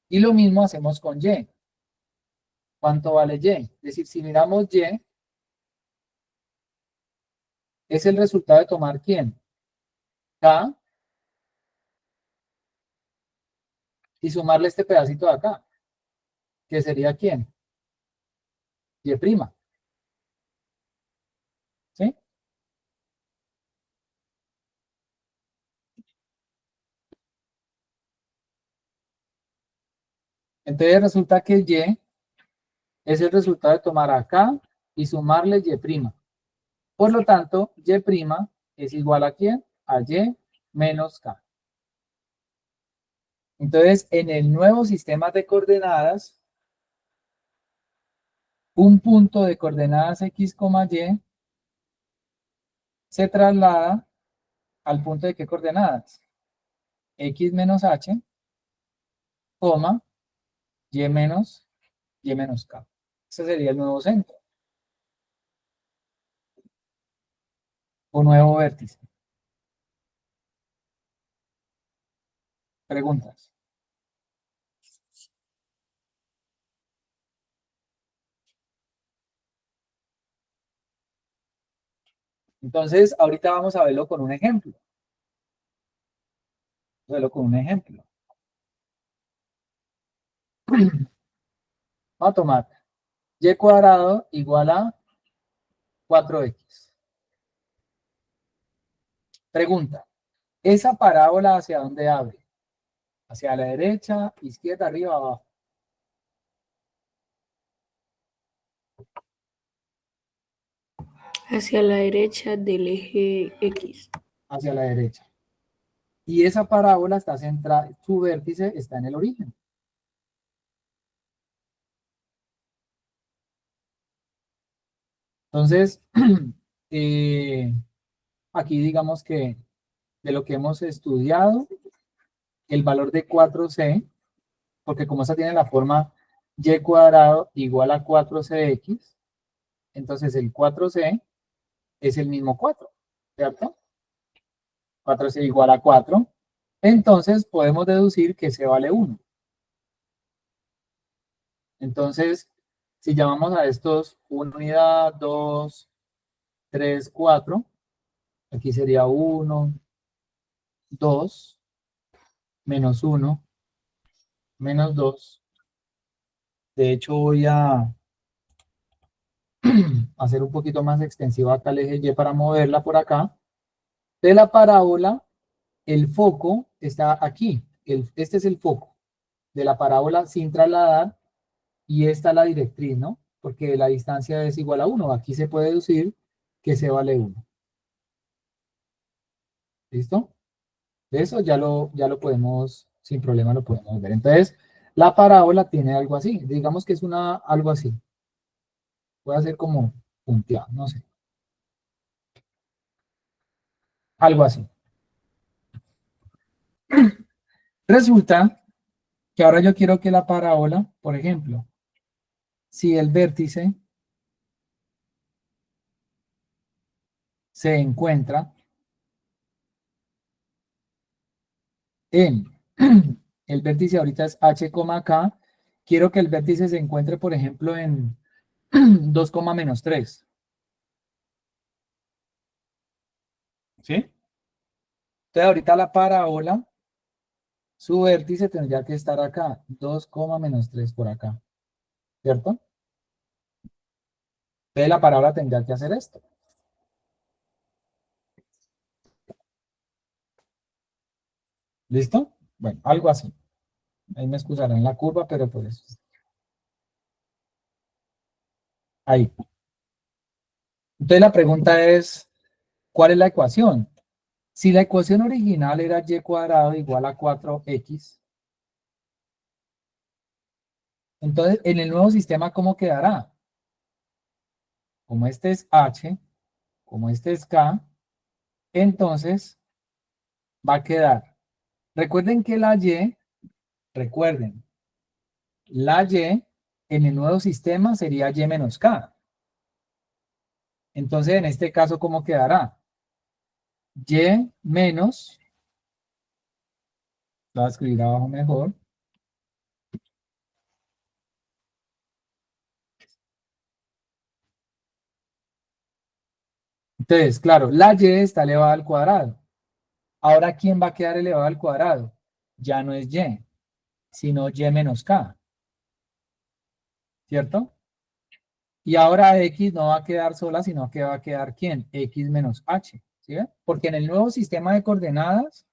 Y lo mismo hacemos con y. ¿Cuánto vale y? Es decir, si miramos y, es el resultado de tomar ¿quién? K y sumarle este pedacito de acá, que sería ¿quién? Y prima. ¿Sí? Entonces resulta que y es el resultado de tomar acá y sumarle y prima. Por lo tanto, y prima es igual a ¿quién? A y menos k. Entonces, en el nuevo sistema de coordenadas, un punto de coordenadas x, y se traslada al punto de qué coordenadas? X menos h, coma, y menos k. Ese sería el nuevo centro o nuevo vértice. Preguntas. Entonces, ahorita vamos a verlo con un ejemplo. Verlo con un ejemplo. Vamos a tomar y cuadrado igual a 4x. Pregunta, ¿esa parábola hacia dónde abre? ¿Hacia la derecha, izquierda, arriba, abajo? Hacia la derecha del eje X. Hacia la derecha. Y esa parábola está centrada, su vértice está en el origen. Entonces, aquí digamos que de lo que hemos estudiado, el valor de 4c, porque como esta tiene la forma y cuadrado igual a 4cx, entonces el 4c es el mismo 4, ¿cierto? 4c igual a 4. Entonces podemos deducir que c vale 1. Entonces, si llamamos a estos 1 unidad, 2, 3, 4, aquí sería 1, 2, menos 1, menos 2. De hecho, voy a hacer un poquito más extensiva acá el eje Y para moverla por acá. De la parábola, el foco está aquí. Este es el foco de la parábola sin trasladar y esta es la directriz, ¿no? Porque la distancia es igual a 1. Aquí se puede deducir que C vale 1. ¿Listo? Eso ya lo podemos, sin problema lo podemos ver. Entonces, la parábola tiene algo así. Digamos que es algo así. Puede ser como punteado, no sé. Algo así. Resulta que ahora yo quiero que la parábola, por ejemplo, si el vértice se encuentra en, el vértice ahorita es h, k, quiero que el vértice se encuentre, por ejemplo, en 2, menos 3. ¿Sí? Entonces ahorita la parábola, su vértice tendría que estar acá, 2, menos 3 por acá, ¿cierto? Entonces la parábola tendría que hacer esto. ¿Listo? Bueno, algo así. Ahí me excusarán la curva, pero pues ahí. Entonces la pregunta es, ¿cuál es la ecuación? Si la ecuación original era y cuadrado igual a 4x, entonces en el nuevo sistema, ¿cómo quedará? Como este es h, como este es k, entonces va a quedar. Recuerden que la y en el nuevo sistema sería y menos k. Entonces en este caso, ¿cómo quedará? Y menos, lo voy a escribir abajo mejor. Entonces, claro, la y está elevada al cuadrado. Ahora, ¿quién va a quedar elevado al cuadrado? Ya no es y, sino y menos k. ¿Cierto? Y ahora x no va a quedar sola, sino que va a quedar ¿quién? X menos h. ¿Sí ven? Porque en el nuevo sistema de coordenadas,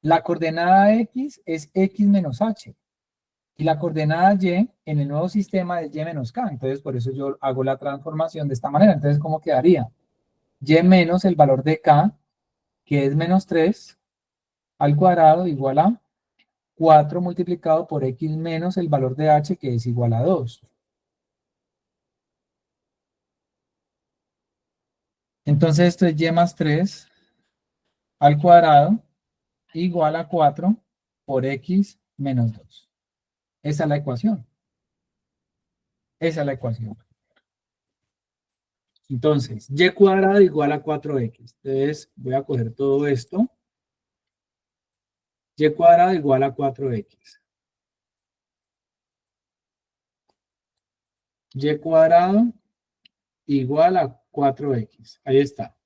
la coordenada x es x menos h. Y la coordenada y en el nuevo sistema es y menos k. Entonces, por eso yo hago la transformación de esta manera. Entonces, ¿cómo quedaría? Y menos el valor de k, que es menos 3, al cuadrado igual a 4 multiplicado por x menos el valor de h, que es igual a 2. Entonces, esto es y más 3 al cuadrado igual a 4 por x menos 2. Esa es la ecuación. Esa es la ecuación. Entonces, y cuadrado igual a 4x. Entonces, voy a coger todo esto. Y cuadrado igual a 4x. Y cuadrado igual a 4x. Ahí está.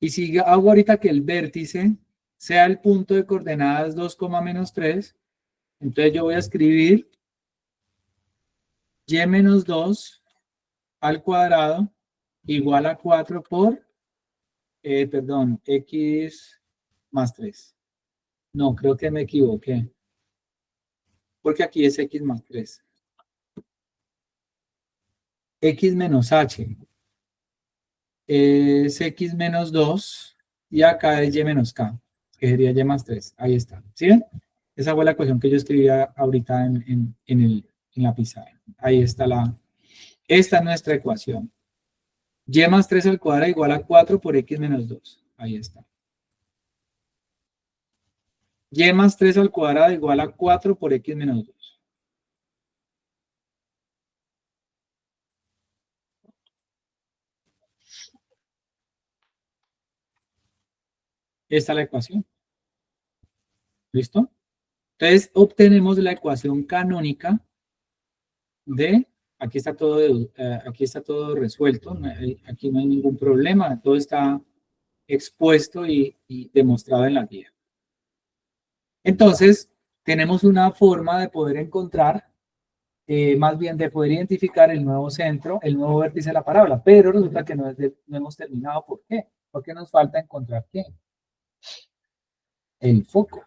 Y si hago ahorita que el vértice sea el punto de coordenadas 2, menos 3, Entonces yo voy a escribir y menos 2 al cuadrado igual a 4 por, perdón, x más 3. No, creo que me equivoqué. Porque aquí es x más 3. X menos h es x menos 2 y acá es y menos k, que sería y más 3. Ahí está. ¿Sí ven? Esa fue la ecuación que yo escribía ahorita en la pizarra. Ahí está esta es nuestra ecuación. Y más 3 al cuadrado igual a 4 por x menos 2. Ahí está. Y más 3 al cuadrado igual a 4 por x menos 2. Esta es la ecuación. ¿Listo? Entonces obtenemos la ecuación canónica de, aquí está todo resuelto, aquí no hay ningún problema, todo está expuesto y demostrado en la guía. Entonces, tenemos una forma de poder encontrar, más bien de poder identificar el nuevo centro, el nuevo vértice de la parábola, pero resulta que no hemos terminado. ¿Por qué? Porque nos falta encontrar ¿qué? El foco.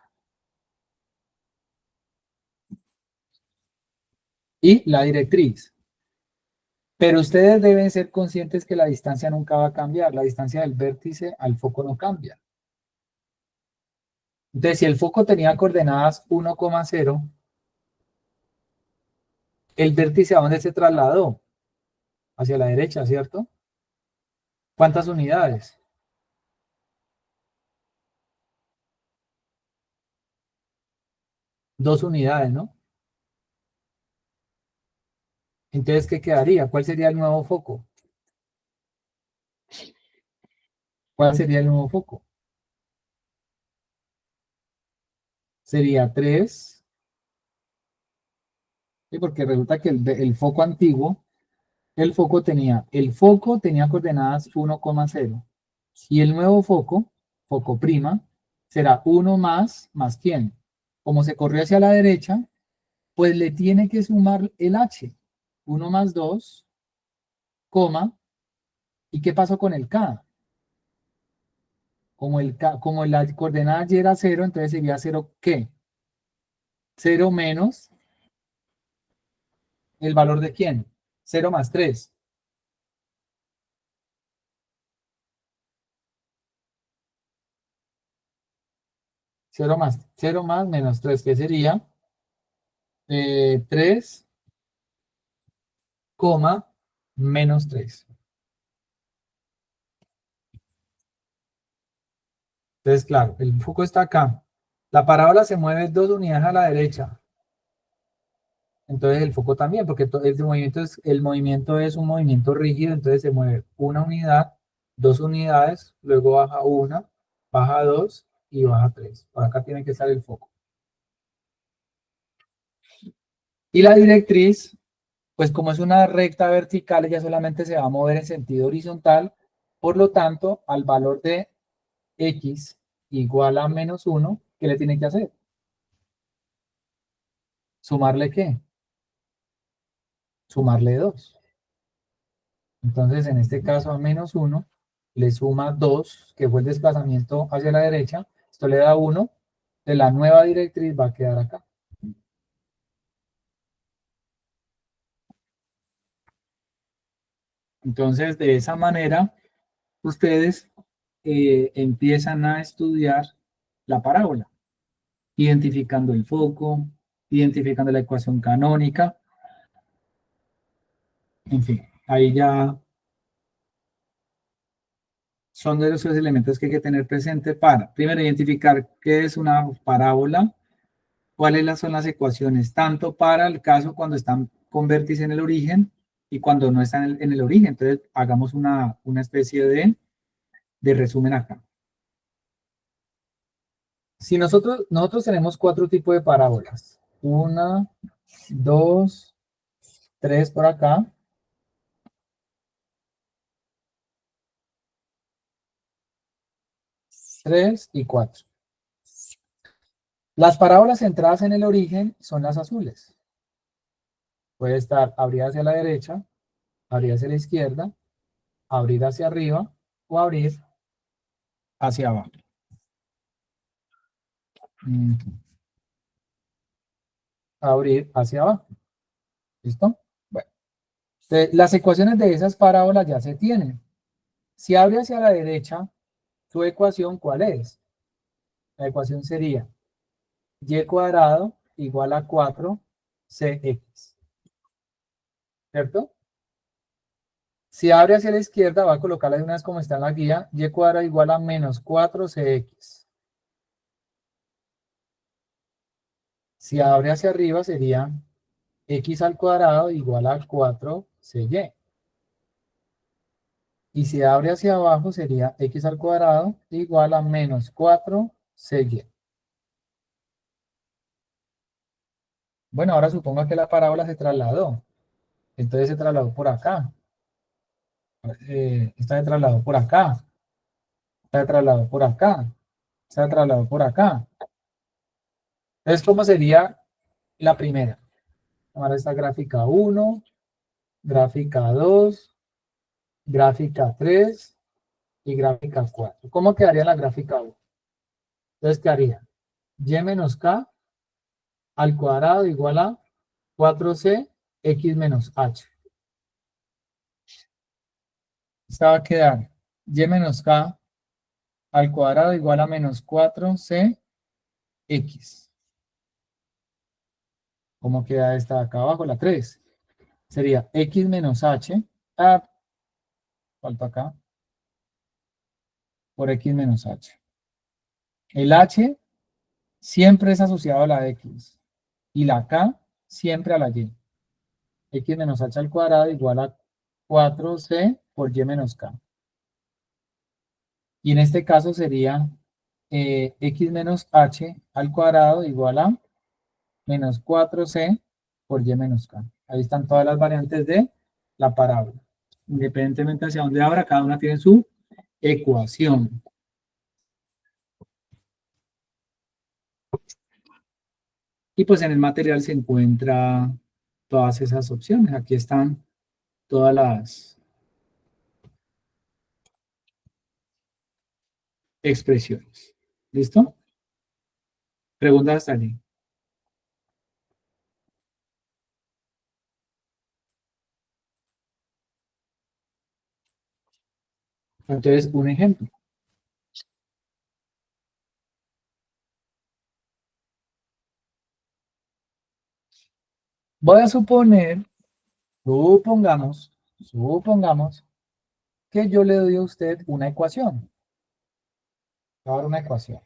Y la directriz. Pero ustedes deben ser conscientes que la distancia nunca va a cambiar. La distancia del vértice al foco no cambia. Entonces, si el foco tenía coordenadas 1,0, el vértice ¿a dónde se trasladó? Hacia la derecha, ¿cierto? ¿Cuántas unidades? 2 unidades, ¿no? Entonces, ¿qué quedaría? ¿Cuál sería el nuevo foco? ¿Cuál sería el nuevo foco? Sería 3, ¿sí? Porque resulta que el foco antiguo, el foco tenía coordenadas 1,0. Y el nuevo foco, foco prima, será 1 más ¿quién? Como se corrió hacia la derecha, pues le tiene que sumar el h. 1 más 2, coma, ¿y qué pasó con el k? Como la coordenada y era 0, entonces sería 0, ¿qué? 0 menos el valor de ¿quién? 0 más 3. 0 más menos 3, ¿qué sería? 3, menos 3. Entonces, claro, el foco está acá. La parábola se mueve 2 unidades a la derecha. Entonces el foco también, porque el movimiento es un movimiento rígido, entonces se mueve 1 unidad, 2 unidades, luego baja 1, baja 2 y baja 3. Por acá tiene que estar el foco. Y la directriz, pues como es una recta vertical, ella solamente se va a mover en sentido horizontal, por lo tanto, al valor de x igual a menos 1, ¿qué le tiene que hacer? ¿Sumarle qué? Sumarle 2. Entonces, en este caso, a menos 1 le suma 2, que fue el desplazamiento hacia la derecha. Esto le da 1. De la nueva directriz va a quedar acá. Entonces, de esa manera, ustedes empiezan a estudiar la parábola, identificando el foco, identificando la ecuación canónica. En fin, ahí ya son de los elementos que hay que tener presente para, primero, identificar qué es una parábola, cuáles son las ecuaciones, tanto para el caso cuando están con vértice en el origen y cuando no están en el origen. Entonces, hagamos una especie de resumen acá. Si nosotros tenemos 4 tipos de parábolas. 1, 2, 3 por acá. 3 y 4. Las parábolas centradas en el origen son las azules. Puede estar abrir hacia la derecha, abrir hacia la izquierda, abrir hacia arriba o abrir hacia abajo. Abrir hacia abajo. ¿Listo? Bueno. Entonces, las ecuaciones de esas parábolas ya se tienen. Si abre hacia la derecha, su ecuación, ¿cuál es? La ecuación sería y cuadrado igual a 4cx. ¿Cierto? Si abre hacia la izquierda, va a colocarla de una vez como está en la guía, y cuadrado igual a menos 4cx. Si abre hacia arriba, sería x al cuadrado igual a 4cy. Y si abre hacia abajo, sería x al cuadrado igual a menos 4cy. Bueno, ahora suponga que la parábola se trasladó. Entonces se trasladó por acá. Esta se trasladó por acá. Esta se trasladó por acá. Esta se trasladó por acá. Entonces, ¿cómo sería la primera? Ahora esta gráfica 1, gráfica 2, gráfica 3 y gráfica 4. ¿Cómo quedaría la gráfica 1? Entonces quedaría y menos k al cuadrado igual a 4c x menos h. Esta va a quedar y menos k al cuadrado igual a menos 4c x. ¿Cómo queda esta de acá abajo? La 3. Sería x menos h. Falta acá. Por x menos h. El h siempre es asociado a la x. Y la k siempre a la y. X menos h al cuadrado igual a 4c por y menos k. Y en este caso sería x menos h al cuadrado igual a menos 4c por y menos k. Ahí están todas las variantes de la parábola. Independientemente hacia dónde abra, cada una tiene su ecuación. Y pues en el material se encuentran todas esas opciones. Aquí están todas las expresiones. ¿Listo? Preguntas hasta allí. Entonces, un ejemplo. Voy a suponer, supongamos que yo le doy a usted una ecuación. Voy a dar una ecuación.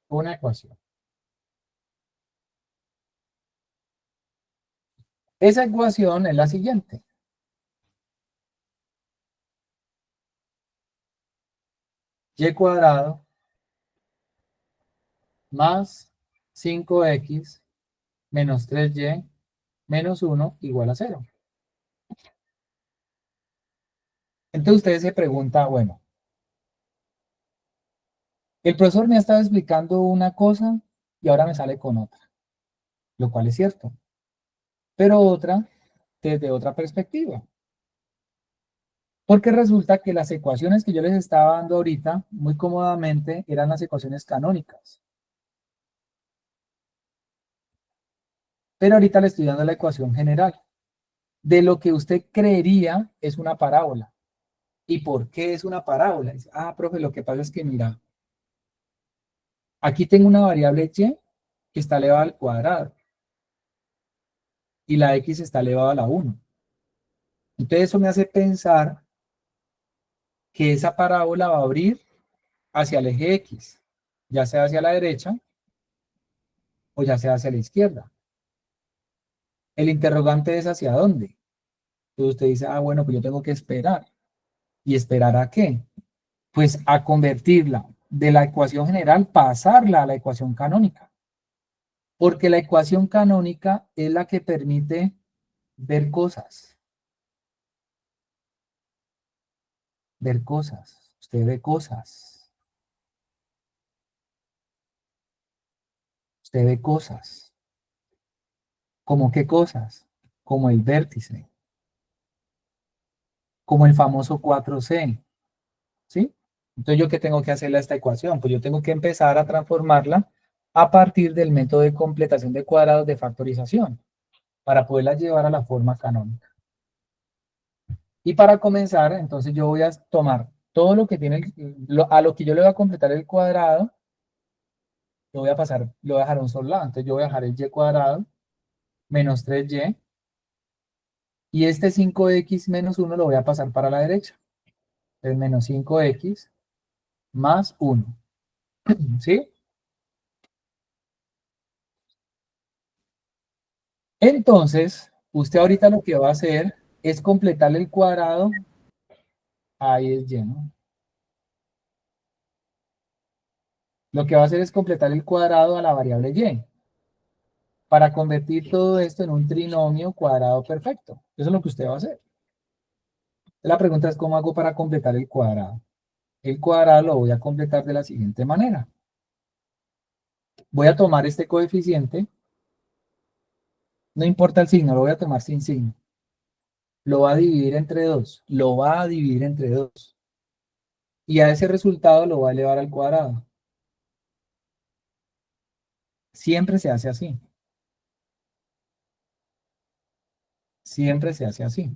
Una ecuación. Esa ecuación es la siguiente. Y cuadrado más 5x menos 3y menos 1 igual a 0. Entonces ustedes se preguntan, bueno, el profesor me ha estado explicando una cosa y ahora me sale con otra, lo cual es cierto, pero otra desde otra perspectiva. Porque resulta que las ecuaciones que yo les estaba dando ahorita, muy cómodamente, eran las ecuaciones canónicas. Pero ahorita le estoy dando la ecuación general de lo que usted creería es una parábola. ¿Y por qué es una parábola? Dice, profe, lo que pasa es que mira, aquí tengo una variable y que está elevada al cuadrado y la x está elevada a la 1. Entonces eso me hace pensar que esa parábola va a abrir hacia el eje x, ya sea hacia la derecha o ya sea hacia la izquierda. El interrogante es ¿hacia dónde? Entonces usted dice, bueno, pues yo tengo que esperar. ¿Y esperar a qué? Pues a convertirla de la ecuación general, pasarla a la ecuación canónica. Porque la ecuación canónica es la que permite ver cosas. ver cosas. Usted ve cosas. Usted ve cosas. ¿Cómo qué cosas? Como el vértice. Como el famoso 4C. ¿Sí? Entonces, ¿yo qué tengo que hacerle a esta ecuación? Pues yo tengo que empezar a transformarla a partir del método de completación de cuadrados de factorización para poderla llevar a la forma canónica. Y para comenzar, entonces yo voy a tomar todo lo que tiene, a lo que yo le voy a completar el cuadrado, lo voy a pasar, lo voy a dejar a un solo lado. Entonces yo voy a dejar el y cuadrado menos 3y, y este 5x menos 1 lo voy a pasar para la derecha. Entonces menos 5x más 1. ¿Sí? Entonces, usted ahorita lo que va a hacer es completarle el cuadrado, ahí es lleno. Lo que va a hacer es completar el cuadrado a la variable y, para convertir todo esto en un trinomio cuadrado perfecto. Eso es lo que usted va a hacer. La pregunta es, ¿cómo hago para completar el cuadrado? El cuadrado lo voy a completar de la siguiente manera. Voy a tomar este coeficiente, no importa el signo, lo voy a tomar sin signo. Lo va a dividir entre 2, lo va a dividir entre 2. Y a ese resultado lo va a elevar al cuadrado. Siempre se hace así. Siempre se hace así.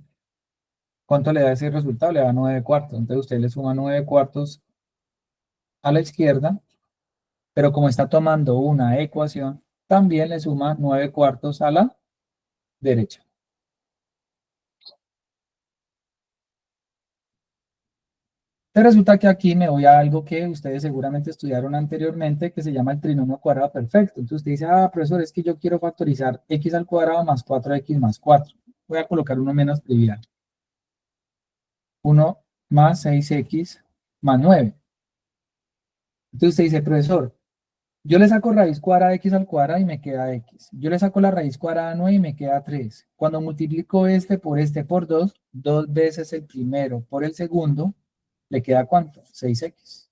¿Cuánto le da ese resultado? Le da 9 cuartos. Entonces usted le suma 9 cuartos a la izquierda, pero como está tomando una ecuación, también le suma 9 cuartos a la derecha. Pero resulta que aquí me voy a algo que ustedes seguramente estudiaron anteriormente, que se llama el trinomio cuadrado perfecto. Entonces usted dice, profesor, es que yo quiero factorizar x al cuadrado más 4x más 4. Voy a colocar uno menos trivial. 1 más 6x más 9. Entonces usted dice, profesor, yo le saco raíz cuadrada de x al cuadrado y me queda x. Yo le saco la raíz cuadrada de 9 y me queda 3. Cuando multiplico este por 2, 2 veces el primero por el segundo, ¿le queda cuánto? 6x.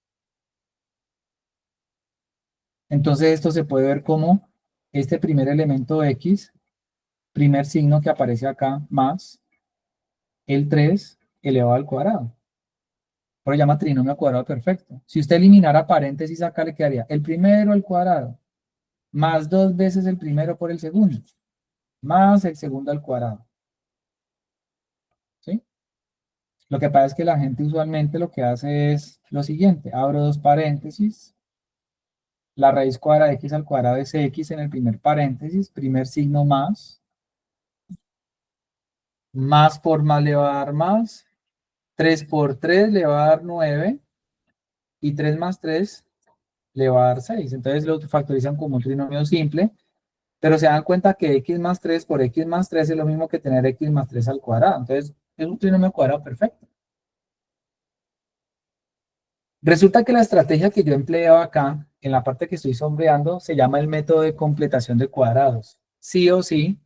Entonces esto se puede ver como este primer elemento x, primer signo que aparece acá, más el 3 elevado al cuadrado. Por eso se llama trinomio cuadrado perfecto. Si usted eliminara paréntesis acá, le quedaría el primero al cuadrado, más 2 veces el primero por el segundo, más el segundo al cuadrado. ¿Sí? Lo que pasa es que la gente usualmente lo que hace es lo siguiente, abro dos paréntesis, la raíz cuadrada de x al cuadrado es x en el primer paréntesis, primer signo más por más le va a dar más, 3 por 3 le va a dar 9, y 3 más 3 le va a dar 6. Entonces lo factorizan como un trinomio simple, pero se dan cuenta que x más 3 por x más 3 es lo mismo que tener x más 3 al cuadrado. Entonces es un trinomio cuadrado perfecto. Resulta que la estrategia que yo empleo acá, en la parte que estoy sombreando, se llama el método de completación de cuadrados. Sí o sí,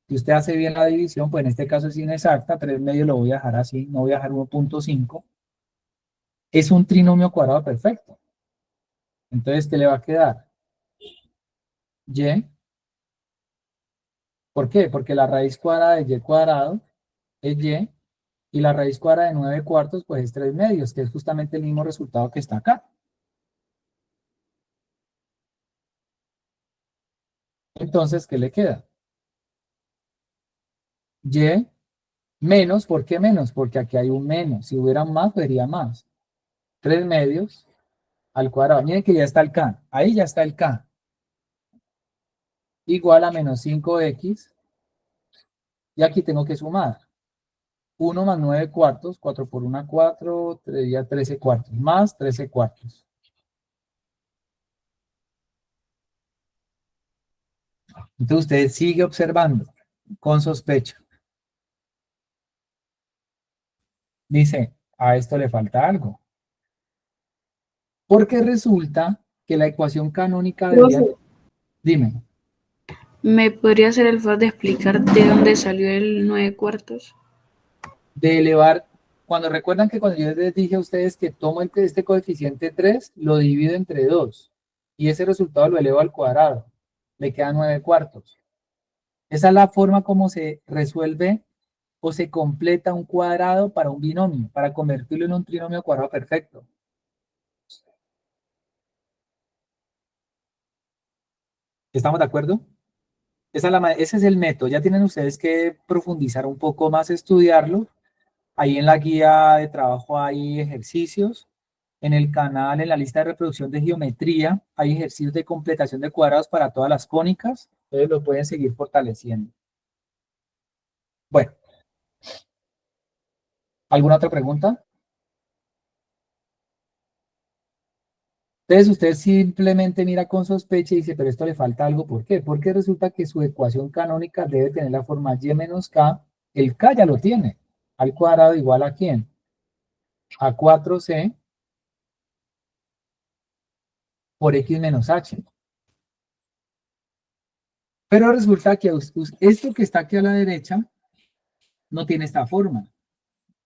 si usted hace bien la división, pues en este caso es inexacta, 3 medio lo voy a dejar así, no voy a dejar 1.5. Es un trinomio cuadrado perfecto. Entonces, ¿qué le va a quedar? Y. ¿Por qué? Porque la raíz cuadrada de y cuadrado es y, y la raíz cuadrada de 9 cuartos, pues es 3 medios, que es justamente el mismo resultado que está acá. Entonces, ¿qué le queda? Y menos, ¿por qué menos? Porque aquí hay un menos. Si hubiera más, sería más. 3 medios al cuadrado. Miren que ya está el K. Ahí ya está el K. Igual a menos 5x. Y aquí tengo que sumar. 1 más 9 cuartos. 4 por 1, 4. Sería 13 cuartos. Más 13 cuartos. Entonces usted sigue observando con sospecha. Dice, a esto le falta algo. Porque resulta que la ecuación canónica debería... Profe, Dime, ¿me podría hacer el favor de explicar de dónde salió el 9 cuartos? de elevar Cuando recuerdan que cuando yo les dije a ustedes que tomo este coeficiente 3, lo divido entre 2 y ese resultado lo elevo al cuadrado, me queda 9 cuartos. Esa es la forma como se resuelve o se completa un cuadrado para un binomio, para convertirlo en un trinomio cuadrado perfecto. ¿Estamos de acuerdo? Ese es el método. Ya tienen ustedes que profundizar un poco más, estudiarlo. Ahí en la guía de trabajo hay ejercicios. En el canal, en la lista de reproducción de geometría, hay ejercicios de completación de cuadrados para todas las cónicas. Entonces lo pueden seguir fortaleciendo. Bueno, ¿alguna otra pregunta? Entonces usted simplemente mira con sospecha y dice, pero esto le falta algo. ¿Por qué? Porque resulta que su ecuación canónica debe tener la forma y menos k. El k ya lo tiene. Al cuadrado igual a ¿quién? A 4c por x menos h. Pero resulta que esto que está aquí a la derecha no tiene esta forma.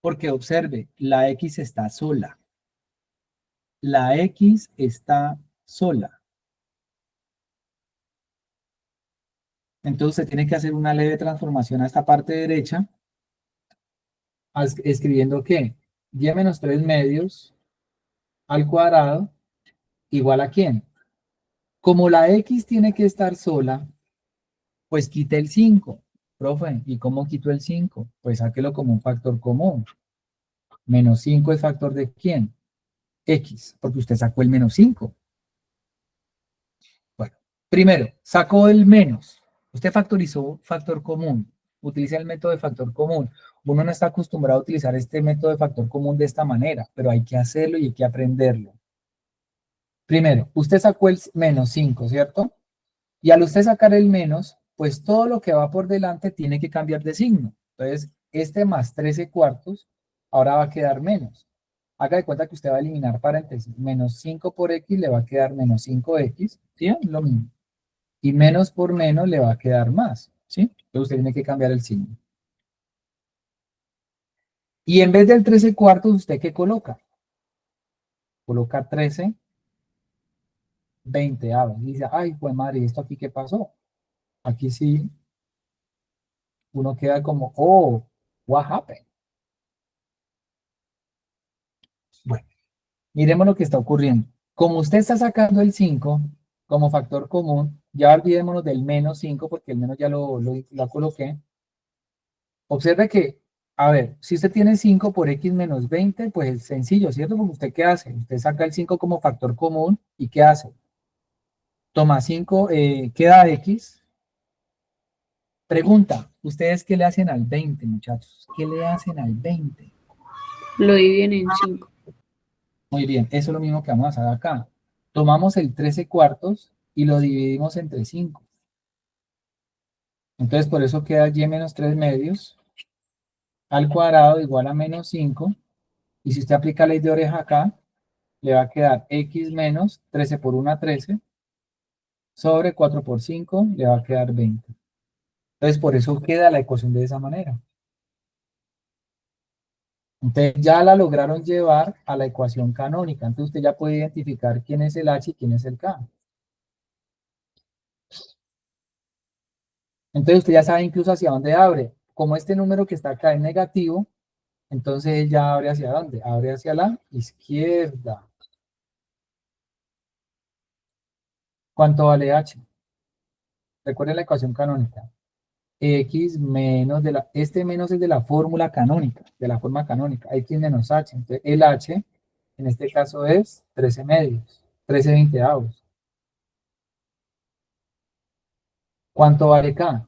Porque observe, la x está sola. La x está sola. Entonces se tiene que hacer una leve transformación a esta parte derecha, escribiendo que y menos 3 medios al cuadrado igual a ¿quién? Como la x tiene que estar sola, pues quite el 5. Profe, ¿y cómo quito el 5? Pues sáquelo como un factor común. Menos 5 es factor de ¿quién? X, porque usted sacó el menos 5. Bueno, primero, sacó el menos. Usted factorizó factor común. Utiliza el método de factor común. Uno no está acostumbrado a utilizar este método de factor común de esta manera, pero hay que hacerlo y hay que aprenderlo. Primero, usted sacó el menos 5, ¿cierto? Y al usted sacar el menos, pues todo lo que va por delante tiene que cambiar de signo. Entonces, este más 13 cuartos ahora va a quedar menos. Haga de cuenta que usted va a eliminar paréntesis. Menos 5 por x le va a quedar menos 5x, ¿sí? Lo mismo. Y menos por menos le va a quedar más, ¿sí? Entonces usted tiene que cambiar el signo. Y en vez del 13 cuartos, ¿usted qué coloca? Coloca 13 veinteavos. Y dice, ay, pues madre, ¿y esto aquí qué pasó? Aquí sí, uno queda como, oh, what happened? Bueno, miremos lo que está ocurriendo. Como usted está sacando el 5 como factor común, ya olvidémonos del menos 5 porque el menos ya lo coloqué. Observe que, a ver, si usted tiene 5 por x menos 20, pues es sencillo, ¿cierto? Porque usted, ¿qué hace? Usted saca el 5 como factor común y ¿qué hace? Toma 5, queda x. Pregunta, ¿ustedes qué le hacen al 20, muchachos? ¿Qué le hacen al 20? Lo dividen en 5. Muy bien, eso es lo mismo que vamos a hacer acá. Tomamos el 13 cuartos y lo dividimos entre 5. Entonces, por eso queda y menos 3 medios al cuadrado igual a menos 5. Y si usted aplica ley de oreja acá, le va a quedar x menos 13 por 1, 13, sobre 4 por 5, le va a quedar 20. Entonces, por eso queda la ecuación de esa manera. Entonces, ya la lograron llevar a la ecuación canónica. Entonces, usted ya puede identificar quién es el h y quién es el k. Entonces, usted ya sabe incluso hacia dónde abre. Como este número que está acá es negativo, entonces ya abre hacia dónde? Abre hacia la izquierda. ¿Cuánto vale h? Recuerden la ecuación canónica. X menos este menos es de la fórmula canónica, de la forma canónica, X menos H. Entonces, el H, en este caso es 13 medios, 13 veinteavos. ¿Cuánto vale K?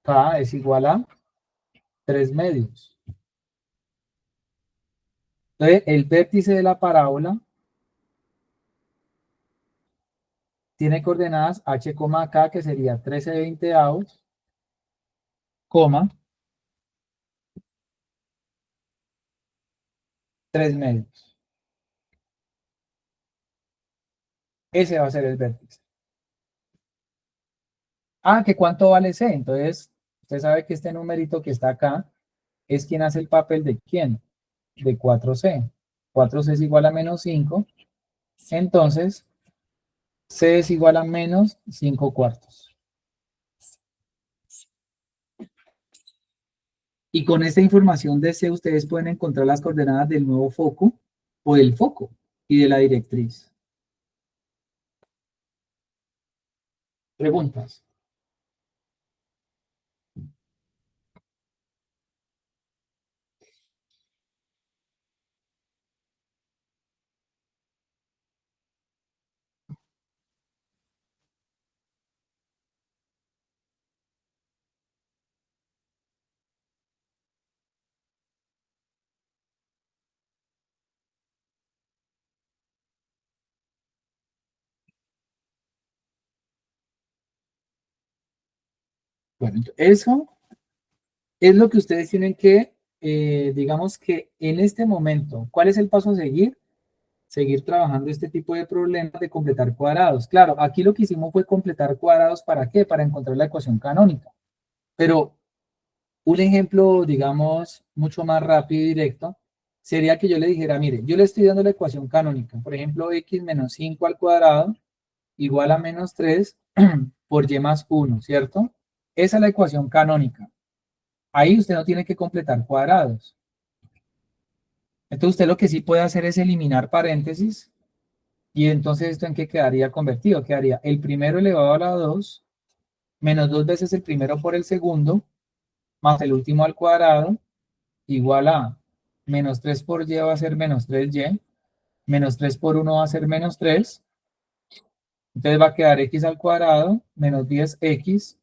K es igual a 3 medios. Entonces, el vértice de la parábola tiene coordenadas H, K, que sería 13 veinteavos, coma, 3 medios. Ese va a ser el vértice. Ah, ¿que cuánto vale C? Entonces, usted sabe que este numerito que está acá es quien hace el papel de quién, de 4C. 4C es igual a menos 5, entonces C es igual a menos 5 cuartos. Y con esta información de C ustedes pueden encontrar las coordenadas del nuevo foco o del foco y de la directriz. Preguntas. Bueno, eso es lo que ustedes tienen que, digamos que en este momento, ¿cuál es el paso a seguir? Seguir trabajando este tipo de problemas de completar cuadrados. Claro, aquí lo que hicimos fue completar cuadrados, ¿para qué? Para encontrar la ecuación canónica. Pero un ejemplo, digamos, mucho más rápido y directo, sería que yo le dijera, mire, yo le estoy dando la ecuación canónica, por ejemplo, x menos 5 al cuadrado igual a menos 3 por y más 1, ¿cierto? Esa es la ecuación canónica. Ahí usted no tiene que completar cuadrados. Entonces usted lo que sí puede hacer es eliminar paréntesis. Y entonces, ¿esto en qué quedaría convertido? Quedaría el primero elevado a la 2, menos 2 veces el primero por el segundo, más el último al cuadrado, igual a menos 3 por y va a ser menos 3y, menos 3 por 1 va a ser menos 3, entonces va a quedar x al cuadrado, menos 10x,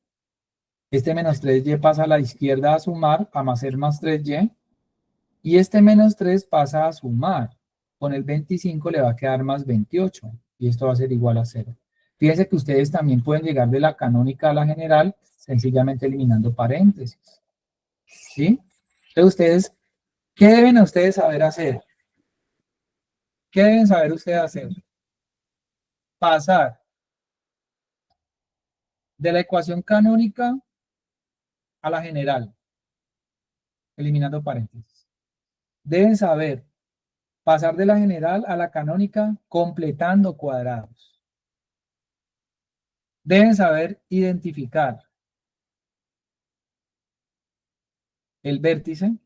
este menos 3y pasa a la izquierda a sumar, a más ser más 3y, y este menos 3 pasa a sumar. Con el 25 le va a quedar más 28. Y esto va a ser igual a 0. Fíjense que ustedes también pueden llegar de la canónica a la general sencillamente eliminando paréntesis. ¿Sí? Entonces ustedes, ¿qué deben ustedes saber hacer? ¿Qué deben saber ustedes hacer? Pasar de la ecuación canónica a la general, eliminando paréntesis. Deben saber pasar de la general a la canónica completando cuadrados. Deben saber identificar el vértice,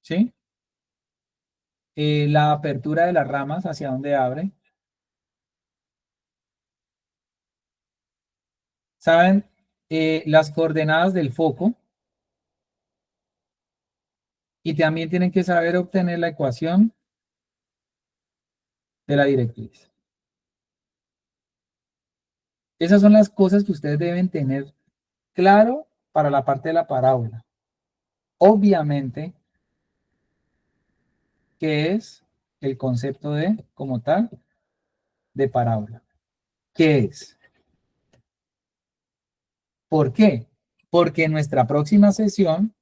¿sí? La apertura de las ramas, hacia dónde abre. Saben las coordenadas del foco y también tienen que saber obtener la ecuación de la directriz. Esas son las cosas que ustedes deben tener claro para la parte de la parábola. Obviamente, ¿qué es el concepto de, como tal, de parábola? ¿Qué es? ¿Por qué? Porque en nuestra próxima sesión,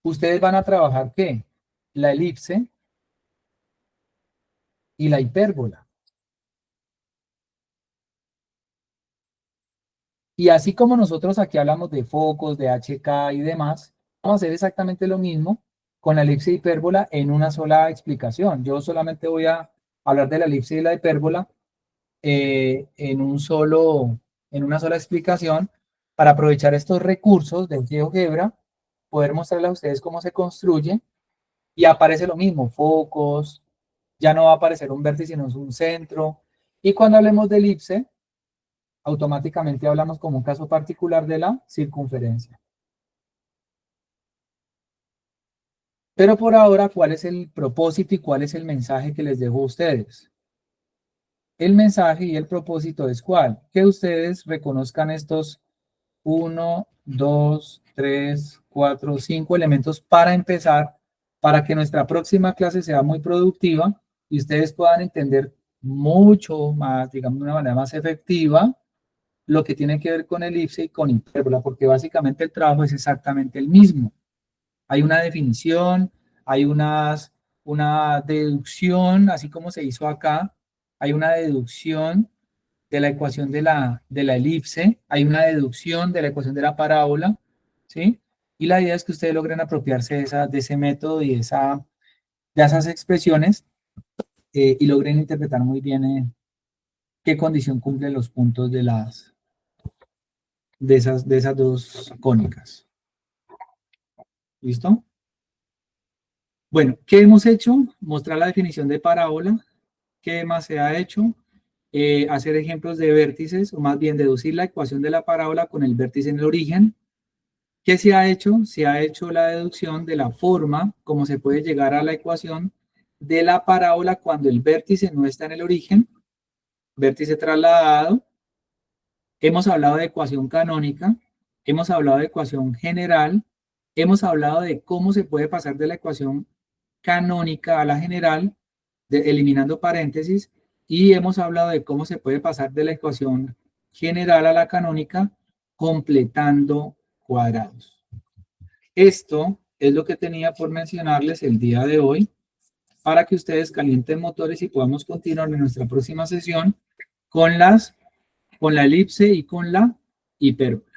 ustedes van a trabajar ¿qué? La elipse y la hipérbola. Y así como nosotros aquí hablamos de focos, de HK y demás, vamos a hacer exactamente lo mismo con la elipse y hipérbola en una sola explicación. Yo solamente voy a hablar de la elipse y la hipérbola en una sola explicación para aprovechar estos recursos de GeoGebra, poder mostrarles a ustedes cómo se construye y aparece lo mismo, focos, ya no va a aparecer un vértice sino un centro. Y cuando hablemos de elipse, automáticamente hablamos como un caso particular de la circunferencia. Pero por ahora, ¿cuál es el propósito y cuál es el mensaje que les dejo a ustedes? El mensaje y el propósito es ¿cuál? Que ustedes reconozcan estos 1, 2, 3, 4, 5 elementos para empezar, para que nuestra próxima clase sea muy productiva y ustedes puedan entender mucho más, digamos, de una manera más efectiva, lo que tiene que ver con elipse y con hipérbola, porque básicamente el trabajo es exactamente el mismo. Hay una definición, hay una deducción, así como se hizo acá, hay una deducción de la ecuación de la elipse, hay una deducción de la ecuación de la parábola, ¿sí? Y la idea es que ustedes logren apropiarse de ese método y de esas expresiones y logren interpretar muy bien qué condición cumplen los puntos de esas dos cónicas. ¿Listo? Bueno, ¿qué hemos hecho? Mostrar la definición de parábola. ¿Qué más se ha hecho? Hacer ejemplos de vértices, o más bien deducir la ecuación de la parábola con el vértice en el origen. ¿Qué se ha hecho? Se ha hecho la deducción de la forma como se puede llegar a la ecuación de la parábola cuando el vértice no está en el origen, vértice trasladado. Hemos hablado de ecuación canónica, hemos hablado de ecuación general, hemos hablado de cómo se puede pasar de la ecuación canónica a la general, eliminando paréntesis, y hemos hablado de cómo se puede pasar de la ecuación general a la canónica, completando cuadrados. Esto es lo que tenía por mencionarles el día de hoy, para que ustedes calienten motores y podamos continuar en nuestra próxima sesión con la elipse y con la hipérbole.